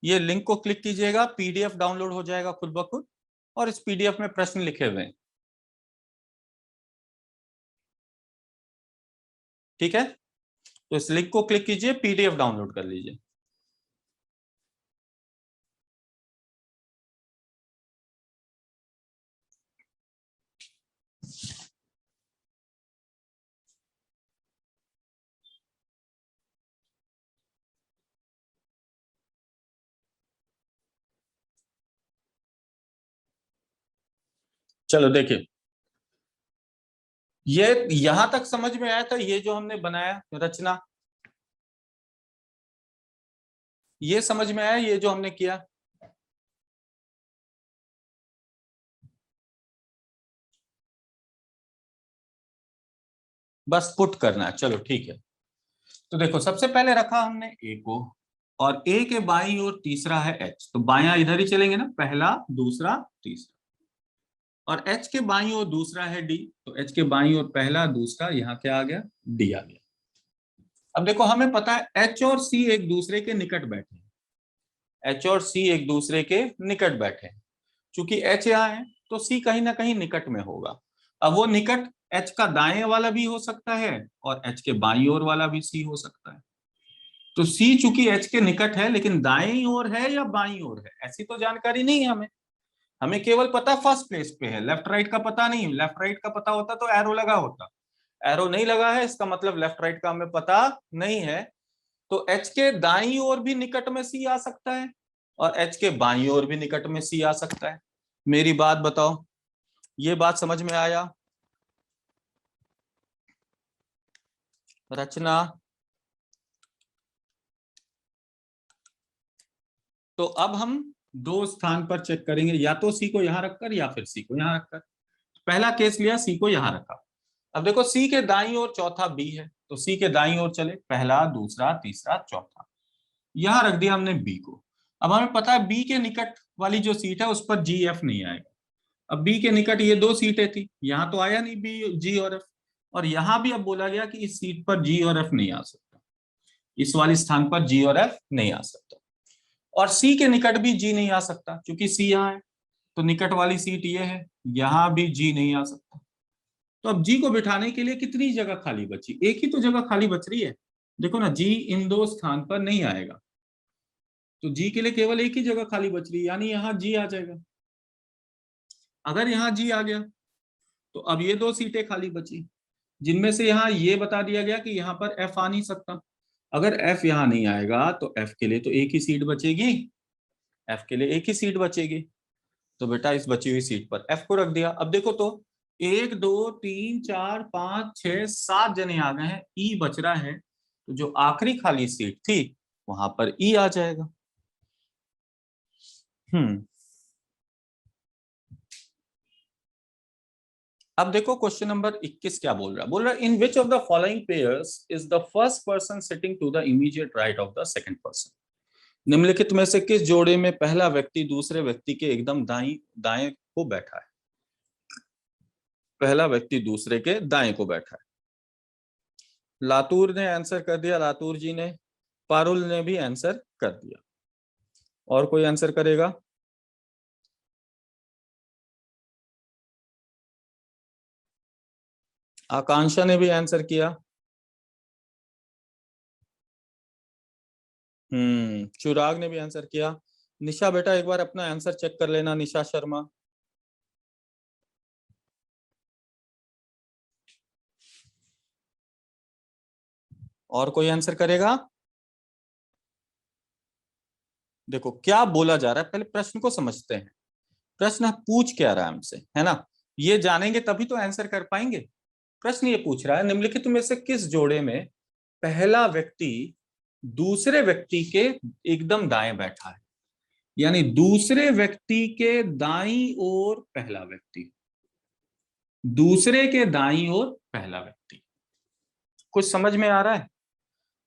ये लिंक को क्लिक कीजिएगा, पीडीएफ डाउनलोड हो जाएगा खुद ब खुद, और इस पीडीएफ में प्रश्न लिखे हुए हैं। ठीक है, तो इस लिंक को क्लिक कीजिए, पीडीएफ डाउनलोड कर लीजिए। चलो देखिए, ये यहां तक समझ में आया था, ये जो हमने बनाया रचना, ये समझ में आया, ये जो हमने किया? बस पुट करना है, चलो ठीक है। तो देखो, सबसे पहले रखा हमने ए को, और ए के बाईं ओर तीसरा है एच, तो बायां इधर ही चलेंगे ना, पहला दूसरा तीसरा। और एच के बाईं ओर दूसरा है डी, तो एच के बाईं ओर पहला दूसरा, यहाँ क्या आ गया? डी आ गया। अब देखो, हमें पता है एच और सी एक दूसरे के निकट बैठे हैं, एच और सी एक दूसरे के निकट बैठे हैं। चूंकि एच यहाँ है तो सी कहीं ना कहीं निकट में होगा। अब वो निकट एच का दाएं वाला भी हो सकता है और एच के बाईं ओर वाला भी सी हो सकता है। तो सी चूंकि एच के निकट है, लेकिन दाएं ओर है या बाईं ओर है ऐसी तो जानकारी नहीं है हमें। हमें केवल पता फर्स्ट प्लेस पे है, लेफ्ट राइट का पता नहीं। लेफ्ट राइट का पता होता तो एरो लगा होता, एरो नहीं लगा है, इसका मतलब लेफ्ट राइट का हमें पता नहीं है। तो एच के दाईं ओर भी निकट में सी आ सकता है और एच के बाईं ओर भी निकट में सी आ सकता है। मेरी बात बताओ, ये बात समझ में आया? रचना, तो अब हम दो स्थान पर चेक करेंगे, या तो सी को यहां रखकर या फिर सी को यहां रखकर। पहला केस लिया, सी को यहां रखा। अब देखो, सी के दाईं ओर चौथा बी है, तो सी के दाईं ओर चले, पहला दूसरा तीसरा चौथा, यहां रख दिया हमने बी को। अब हमें पता है बी के निकट वाली जो सीट है उस पर जी एफ नहीं आएगा। अब बी के निकट ये दो सीटें थी, यहां तो आया नहीं बी, जी और एफ, और यहां भी अब बोला गया कि इस सीट पर जी और एफ नहीं आ सकता, इस वाली स्थान पर जी और एफ नहीं आ सकता। और सी के निकट भी जी नहीं आ सकता, क्योंकि सी यहाँ है, तो निकट वाली सीट ये है, यहां भी जी नहीं आ सकता। तो अब जी को बिठाने के लिए कितनी जगह खाली बची? एक ही तो जगह खाली बच रही है। देखो ना, जी इन दो स्थान पर नहीं आएगा, तो जी के लिए केवल एक ही जगह खाली बच रही है, यानी यहाँ जी आ जाएगा। अगर यहाँ जी आ गया तो अब ये दो सीटें खाली बची, जिनमें से यहाँ ये बता दिया गया कि यहाँ पर एफ आ नहीं सकता। अगर एफ यहाँ नहीं आएगा तो एफ के लिए तो एक ही सीट बचेगी, एफ के लिए एक ही सीट बचेगी। तो बेटा इस बची हुई सीट पर एफ को रख दिया। अब देखो तो, एक दो तीन चार पांच छह सात जने आ गए हैं, ई बच रहा है, तो जो आखिरी खाली सीट थी वहां पर ई आ जाएगा। हम्म अब देखो क्वेश्चन नंबर 21 क्या बोल रहा है। बोल रहा है in which of the following pairs is the first person sitting to the immediate right of the second person. निम्नलिखित में से किस जोड़े में पहला व्यक्ति दूसरे व्यक्ति के एकदम दाई दाएं को बैठा है? पहला व्यक्ति दूसरे के दाएं को बैठा है। लातूर ने आंसर कर दिया, लातूर जी ने। पारुल ने भी आंसर कर दिया। और कोई आंसर करेगा? आकांक्षा ने भी आंसर किया। चिराग ने भी आंसर किया। निशा बेटा एक बार अपना आंसर चेक कर लेना, निशा शर्मा। और कोई आंसर करेगा? देखो क्या बोला जा रहा है, पहले प्रश्न को समझते हैं। प्रश्न पूछ क्या रहा है हमसे, है ना? ये जानेंगे तभी तो आंसर कर पाएंगे। प्रश्न ये पूछ रहा है, निम्नलिखित में से किस जोड़े में पहला व्यक्ति दूसरे व्यक्ति के एकदम दाएं बैठा है? यानी दूसरे व्यक्ति के दाईं ओर पहला व्यक्ति, दूसरे के दाईं ओर पहला व्यक्ति। कुछ समझ में आ रहा है?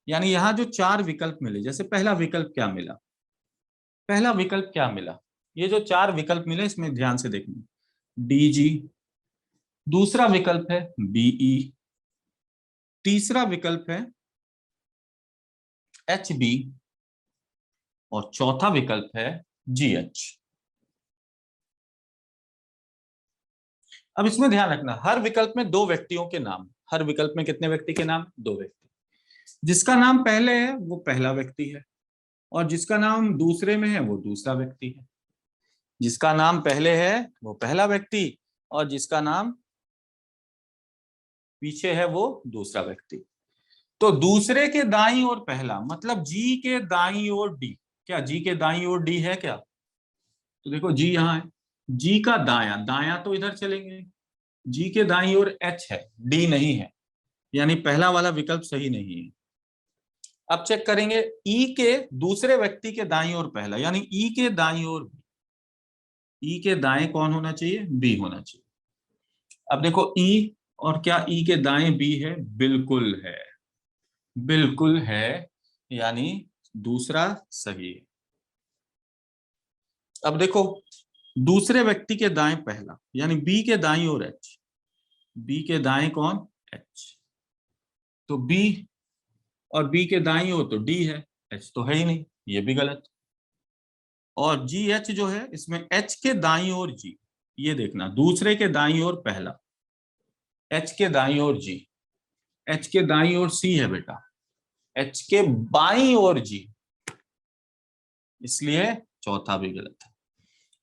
यानी यहां जो चार विकल्प मिले, जैसे पहला विकल्प क्या मिला, पहला विकल्प क्या मिला, ये जो चार विकल्प मिले इसमें ध्यान से देखना। डी जी, दूसरा विकल्प है बीई, तीसरा विकल्प है एच बी, और चौथा विकल्प है जी एच। अब इसमें ध्यान रखना, हर विकल्प में दो व्यक्तियों के नाम, हर विकल्प में कितने व्यक्ति के नाम? दो व्यक्ति। जिसका नाम पहले है वो पहला व्यक्ति है, और जिसका नाम दूसरे में है वो दूसरा व्यक्ति है। जिसका नाम पहले है वो पहला व्यक्ति, और जिसका नाम पीछे है वो दूसरा व्यक्ति। तो दूसरे के दाईं ओर पहला मतलब जी के दाईं ओर डी। क्या जी के दाईं ओर डी है क्या? तो देखो जी यहाँ है, जी का दाया, दाया तो इधर चलेंगे, जी के दाईं ओर एच है, डी नहीं है, यानी पहला वाला विकल्प सही नहीं है। अब चेक करेंगे ई के दूसरे व्यक्ति के दाईं ओर पहला, यानी ई के दाईं ओर, ई के दाएं कौन होना चाहिए? बी होना चाहिए। अब देखो ई, और क्या ई के दाएं बी है? बिल्कुल है, बिल्कुल है, यानी दूसरा सही है। अब देखो दूसरे व्यक्ति के दाएं पहला, यानी बी के दाईं ओर एच, बी के दाएं कौन? एच। तो बी, और बी के दाईं ओर तो डी है, एच तो है ही नहीं, ये भी गलत। और जी एच जो है इसमें एच के दाईं ओर जी, ये देखना दूसरे के दाईं ओर पहला, एच के दाईं ओर जी, एच के दाईं ओर सी है बेटा, एच के बाईं ओर जी, इसलिए चौथा भी गलत है।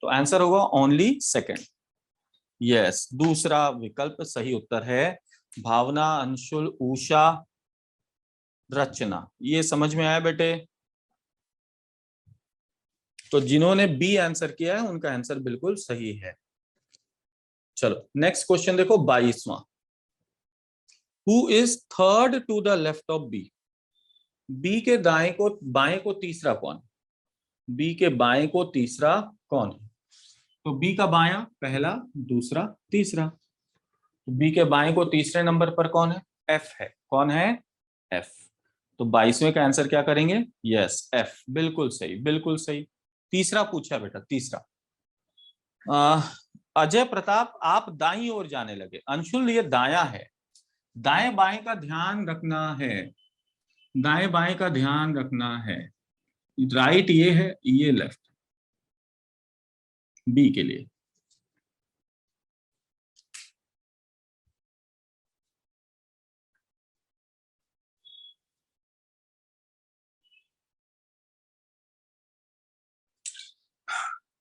तो आंसर होगा ओनली सेकंड। यस, दूसरा विकल्प सही उत्तर है। भावना, अंशुल, उषा, रचना, ये समझ में आया बेटे? तो जिन्होंने बी आंसर किया है उनका आंसर बिल्कुल सही है। चलो नेक्स्ट क्वेश्चन देखो, 22वां। Who is third to the left of B? B के दाएं को बाएं को तीसरा कौन? बी के बाएं को तीसरा कौन है? तो बी का बायां पहला, दूसरा, तीसरा। तो बी के बाएं को तीसरे नंबर पर कौन है? एफ है। कौन है? एफ। तो 22वें का आंसर क्या करेंगे? यस, एफ, बिल्कुल सही, बिल्कुल सही। तीसरा पूछा बेटा, तीसरा। अ, अजय प्रताप आप दाईं ओर जाने लगे। अंशुल ये दायां है, दाएं बाएं का ध्यान रखना है, दाएं बाएं का ध्यान रखना है। राइट ये है, ये लेफ्ट, बी के लिए।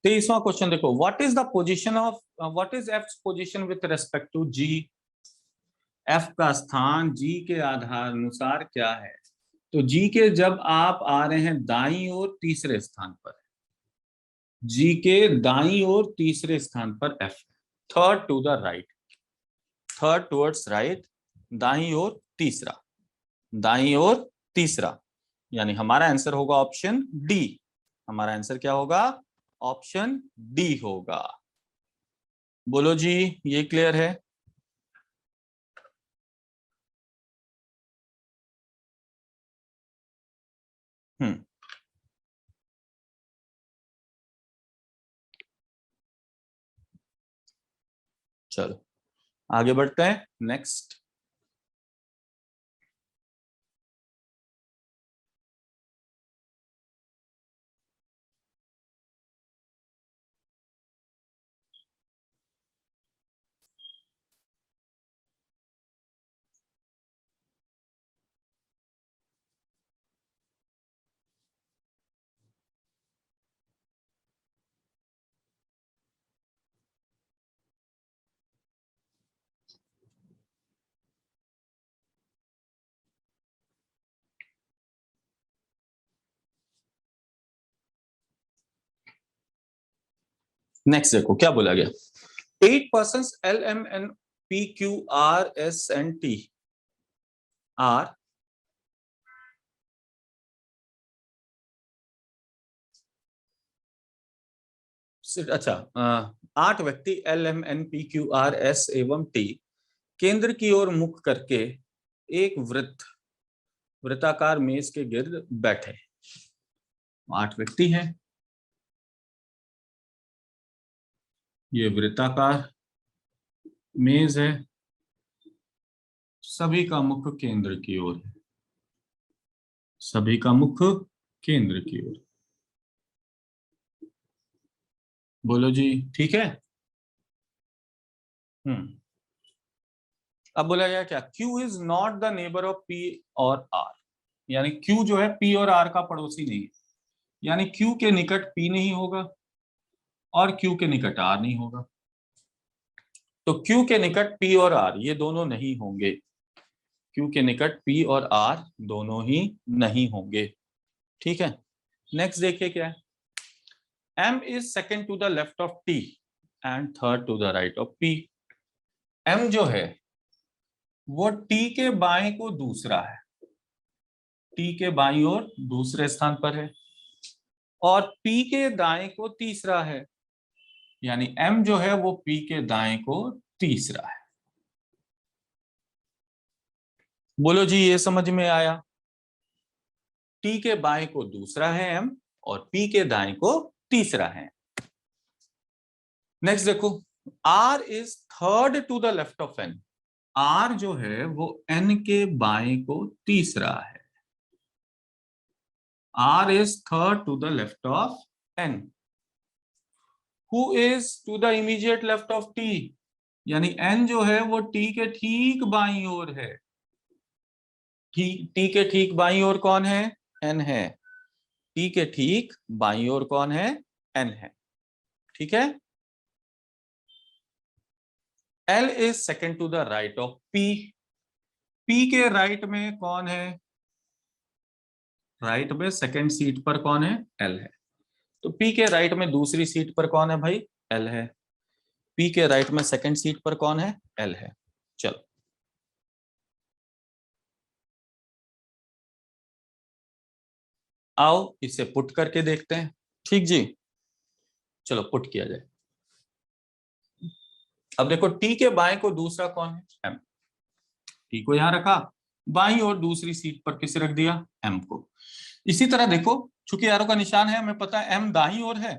तेईसवां क्वेश्चन देखो, what is the position of, what is F position with respect to G? F का स्थान जी के आधार अनुसार क्या है? तो जी के जब आप आ रहे हैं दाईं ओर तीसरे स्थान पर, जी के दाईं ओर तीसरे स्थान पर F, third to the right, third towards right, दाईं ओर तीसरा, दाईं ओर तीसरा, यानी हमारा आंसर होगा ऑप्शन डी। हमारा आंसर क्या होगा? ऑप्शन डी होगा। बोलो जी, ये क्लियर है? हम्म। चलो आगे बढ़ते हैं, नेक्स्ट। नेक्स्ट देखो क्या बोला गया, 8 persons L M N P Q R S and T are अच्छा 8 व्यक्ति L M N P Q R S एवं T केंद्र की ओर मुख करके एक वृत्ताकार मेज के गिर्द बैठे। 8 व्यक्ति हैं, ये वृत्ताकार मेज है, सभी का मुख केंद्र की ओर है, सभी का मुख केंद्र की ओर। बोलो जी, ठीक है। अब बोला गया क्या, Q is not the neighbour of P और R, यानी Q जो है P और R का पड़ोसी नहीं है, यानी Q के निकट P नहीं होगा और Q के निकट R नहीं होगा। तो Q के निकट P और R ये दोनों नहीं होंगे, Q के निकट P और R दोनों ही नहीं होंगे। ठीक है, नेक्स्ट देखिए क्या है, M is second to the left of T and third to the right of P। M जो है वो T के बाएं को दूसरा है, T के बाईं ओर दूसरे स्थान पर है, और P के दाएं को तीसरा है, यानी M जो है वो P के दाएं को तीसरा है। बोलो जी, ये समझ में आया? T के बाएं को दूसरा है M और P के दाएं को तीसरा है। नेक्स्ट देखो, R is third to the left of N। R जो है वो N के बाएं को तीसरा है। R is third to the left of N. Who is to the immediate left of T? यानी N जो है वो T के ठीक बाईं ओर है। T के ठीक बाईं ओर कौन है? N है। T के ठीक बाईं ओर कौन है? N है। ठीक है, L is second to the right of P। P के राइट में कौन है? राइट में सेकंड सीट पर कौन है? L है। तो P के राइट में दूसरी सीट पर कौन है भाई? L है। P के राइट में सेकंड सीट पर कौन है? L है। चलो आओ इसे पुट करके देखते हैं। ठीक जी, चलो पुट किया जाए। अब देखो T के बाएं को दूसरा कौन है? M। T को यहां रखा, बाईं और दूसरी सीट पर किसे रख दिया? M को। इसी तरह देखो, चूंकि एरो का निशान है, हमें पता है M दाईं ओर है,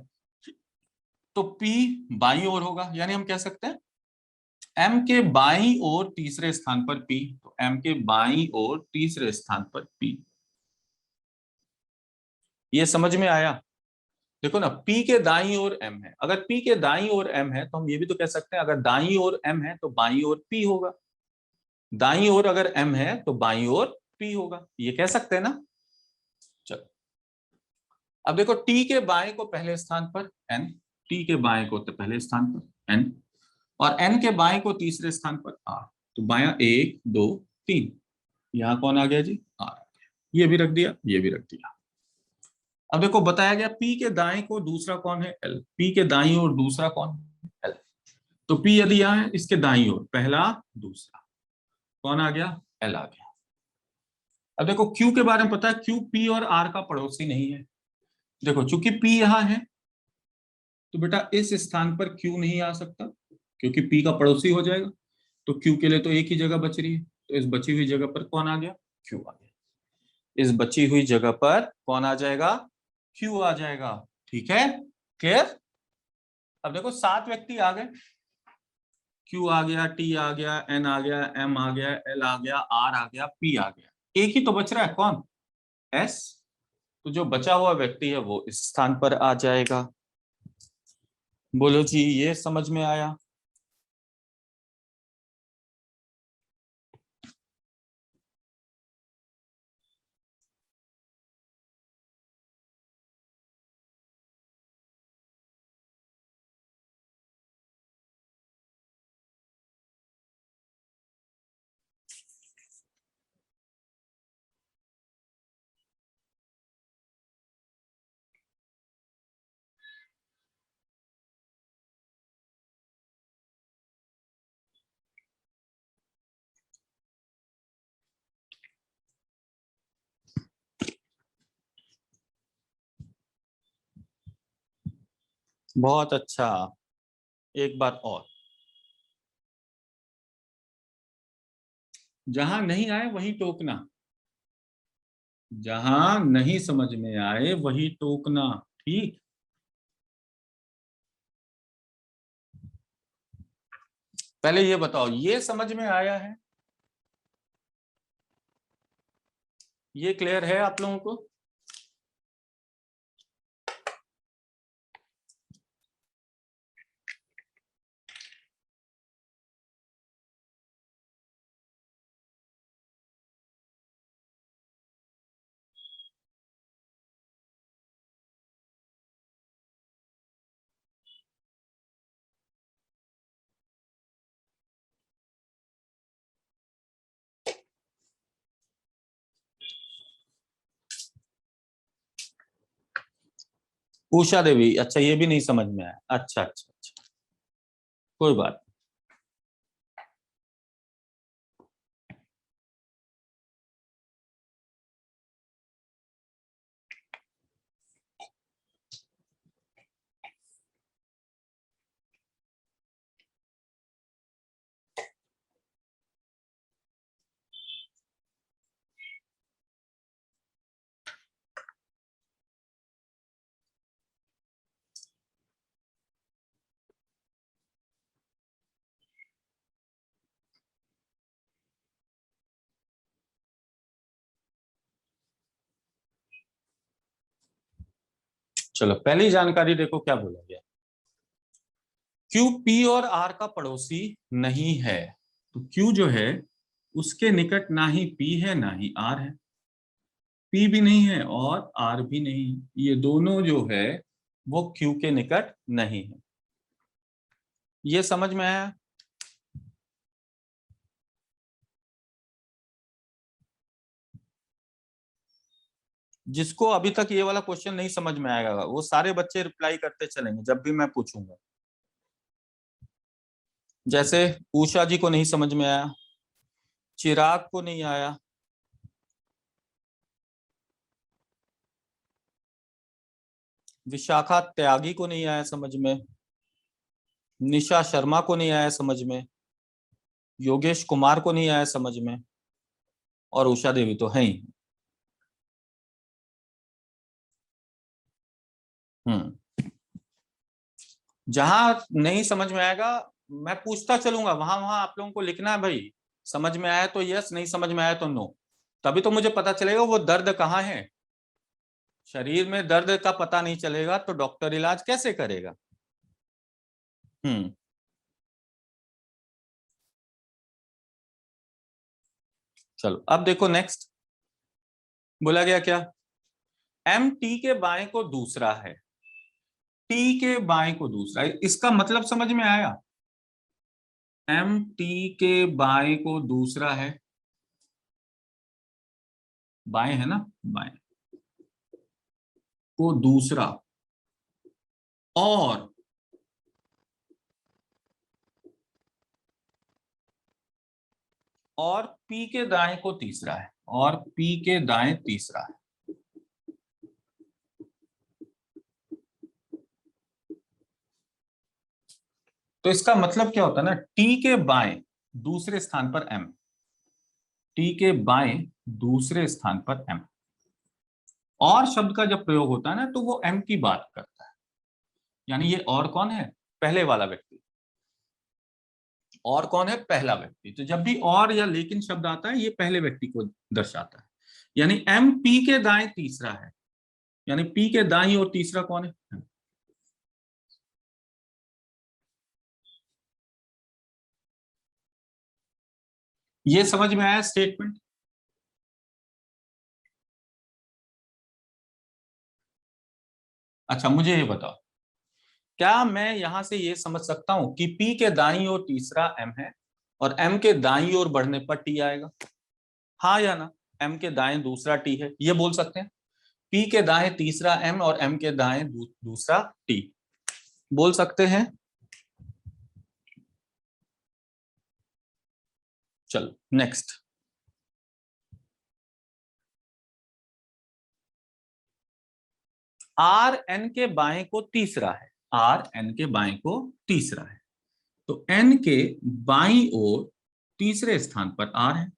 तो P बाईं ओर होगा, यानी हम कह सकते हैं M के बाईं ओर तीसरे स्थान पर P, तो M के बाईं ओर तीसरे स्थान पर P। ये समझ में आया? देखो ना, P के दाईं ओर M है, अगर P के दाईं ओर M है तो हम ये भी तो कह सकते हैं अगर दाईं ओर M है तो बाईं ओर P होगा, दाईं ओर अगर M है तो बाईं ओर P होगा, ये कह सकते हैं ना। चलो अब देखो, T के बाएं को पहले स्थान पर N, T के बाएं को तो पहले स्थान पर N, और N के बाएं को तीसरे स्थान पर R, तो बायां 1 2 3, यहां कौन आ गया जी? R आ गया। ये भी रख दिया, ये भी रख दिया। अब देखो बताया गया P के दाएं को दूसरा कौन है? L। P के दाईं ओर दूसरा कौन है? L। तो P यदि यहाँ है, इसके दाईं ओर पहला दूसरा कौन आ गया? L आ गया। अब देखो Q के बारे में पता है, Q P और R का पड़ोसी नहीं है। देखो चूंकि P यहाँ है तो बेटा इस स्थान पर Q नहीं आ सकता, क्योंकि P का पड़ोसी हो जाएगा, तो Q के लिए तो एक ही जगह बच रही है, तो इस बची हुई जगह पर कौन आ गया? Q आ गया। इस बची हुई जगह पर कौन आ जाएगा? Q आ जाएगा। ठीक है, क्लियर? अब देखो 7 व्यक्ति आ गए, Q आ गया, T आ गया, N आ गया, M आ गया, L आ गया, R आ गया, P आ गया, एक ही तो बच रहा है, कौन? S। तो जो बचा हुआ व्यक्ति है वो इस स्थान पर आ जाएगा। बोलो जी, ये समझ में आया? बहुत अच्छा, एक बार और। जहां नहीं आए वहीं टोकना, जहां नहीं समझ में आए वहीं टोकना। ठीक, पहले ये बताओ, ये समझ में आया है? ये क्लियर है आप लोगों को? उषा देवी, अच्छा ये भी नहीं समझ में आया, अच्छा अच्छा अच्छा, कोई बात। चलो पहली जानकारी देखो क्या बोला गया। क्यू पी और आर का पड़ोसी नहीं है, तो क्यू जो है उसके निकट ना ही पी है ना ही आर है। पी भी नहीं है और आर भी नहीं, ये दोनों जो है वो क्यू के निकट नहीं है। ये समझ में आया? जिसको अभी तक ये वाला क्वेश्चन नहीं समझ में आएगा वो सारे बच्चे रिप्लाई करते चलेंगे जब भी मैं पूछूंगा। जैसे उषा जी को नहीं समझ में आया, चिराग को नहीं आया, विशाखा त्यागी को नहीं आया समझ में, निशा शर्मा को नहीं आया समझ में, योगेश कुमार को नहीं आया समझ में, और उषा देवी तो है ही। हम्म, जहां नहीं समझ में आएगा मैं पूछता चलूंगा, वहां वहां आप लोगों को लिखना है भाई। समझ में आया तो यस, नहीं समझ में आया तो नो। तभी तो मुझे पता चलेगा वो दर्द कहाँ है। शरीर में दर्द का पता नहीं चलेगा तो डॉक्टर इलाज कैसे करेगा? हम्म, चलो अब देखो नेक्स्ट। बोला गया क्या? एम टी के बाएं को दूसरा है, टी के बाएं को दूसरा है, इसका मतलब समझ में आया? एम टी के बाएं को दूसरा है, बाएं है ना, बाएं को दूसरा, और पी के दाएं को तीसरा है, और पी के दाएं तीसरा है। तो इसका मतलब क्या होता है ना, टी के बाएं दूसरे स्थान पर एम, टी के बाएं दूसरे स्थान पर एम, और शब्द का जब प्रयोग होता है ना तो वो एम की बात करता है। यानी ये और कौन है? पहले वाला व्यक्ति। और कौन है? पहला व्यक्ति। तो जब भी और या लेकिन शब्द आता है ये पहले व्यक्ति को दर्शाता है। यानी एम पी के दाएं तीसरा है, यानी पी के दाएं और तीसरा कौन है? ये समझ में आया स्टेटमेंट? अच्छा मुझे ये बताओ, क्या मैं यहां से ये समझ सकता हूं कि पी के दाईं ओर तीसरा एम है और एम के दाईं ओर बढ़ने पर टी आएगा? हाँ या ना? एम के दाएं दूसरा टी है, ये बोल सकते हैं। पी के दाएं तीसरा एम और एम के दाएं दूसरा टी, बोल सकते हैं। चलो नेक्स्ट। आर एन के बाएं को तीसरा है, आर एन के बाएं को तीसरा है, तो एन के बाईं ओर तीसरे स्थान पर आर है।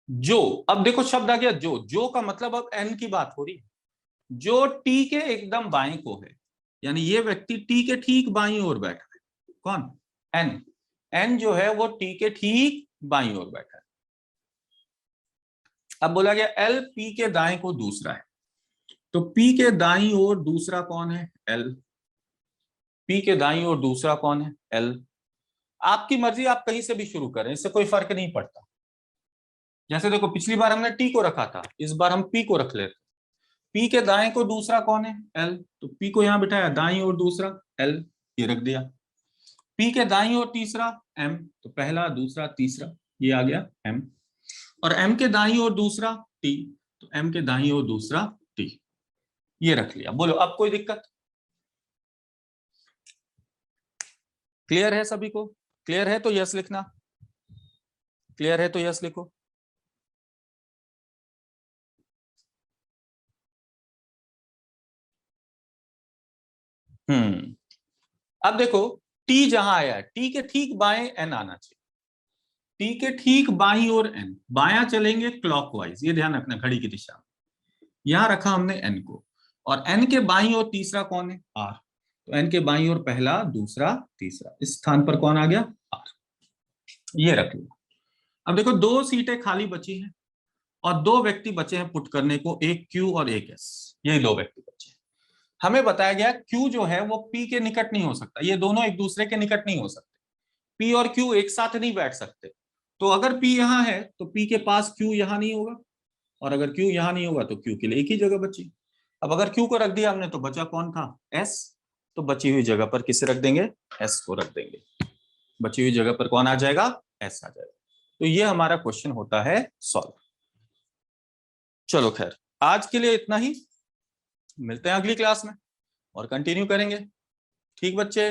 जो, अब देखो शब्द आ गया जो का मतलब अब एन की बात हो रही है, जो टी के एकदम बाईं को है, यानी ये व्यक्ति टी के ठीक बाईं ओर बैठा है। कौन? एन। एन जो है वो टी के ठीक बाईं ओर बैठा है। अब बोला गया एल पी के दाएं को दूसरा है, तो पी के दाईं ओर दूसरा कौन है? एल। पी के दाईं ओर दूसरा कौन है? एल। आपकी मर्जी, आप कहीं से भी शुरू करें, इससे कोई फर्क नहीं पड़ता। जैसे देखो पिछली बार हमने टी को रखा था, इस बार हम पी को रख लेते। पी के दाएं को दूसरा कौन है? एल, तो पी को यहां बिठाया, दाईं ओर दूसरा एल, ये रख दिया। पी के दाईं ओर तीसरा एम, तो पहला दूसरा तीसरा, ये आ गया एम। और एम के दाईं ओर दूसरा टी, तो एम के दाईं ओर दूसरा टी, ये रख लिया। बोलो अब कोई दिक्कत? क्लियर है सभी को? क्लियर है तो यस लिखना, क्लियर है तो यस लिखो। अब देखो टी जहां आया है, टी के ठीक बाएं एन आना चाहिए, टी के ठीक बाईं ओर एन, बायां चलेंगे क्लॉकवाइज, ये ध्यान रखना घड़ी की दिशा। यहां रखा हमने एन को, और एन के बाईं ओर तीसरा कौन है? आर, तो एन के बाईं ओर पहला दूसरा तीसरा, इस स्थान पर कौन आ गया? आर, ये रख लिया। अब देखो दो सीटें खाली बची हैं और दो व्यक्ति बचे हैं पुट करने को, एक क्यू और एक एस, ये दो व्यक्ति बचे हैं। हमें बताया गया क्यू जो है वो पी के निकट नहीं हो सकता, ये दोनों एक दूसरे के निकट नहीं हो सकते, पी और क्यू एक साथ नहीं बैठ सकते। तो अगर पी यहां है तो पी के पास क्यू यहां नहीं होगा, और अगर क्यू यहां नहीं होगा तो क्यू के लिए एक ही जगह बची। अब अगर क्यू को रख दिया हमने तो बचा कौन था? एस, तो बची हुई जगह पर किसे रख देंगे? एस को रख देंगे। बची हुई जगह पर कौन आ जाएगा? एस आ जाएगा। तो ये हमारा क्वेश्चन होता है सॉल्व। चलो खैर, आज के लिए इतना ही, मिलते हैं अगली क्लास में और कंटिन्यू करेंगे। ठीक बच्चे?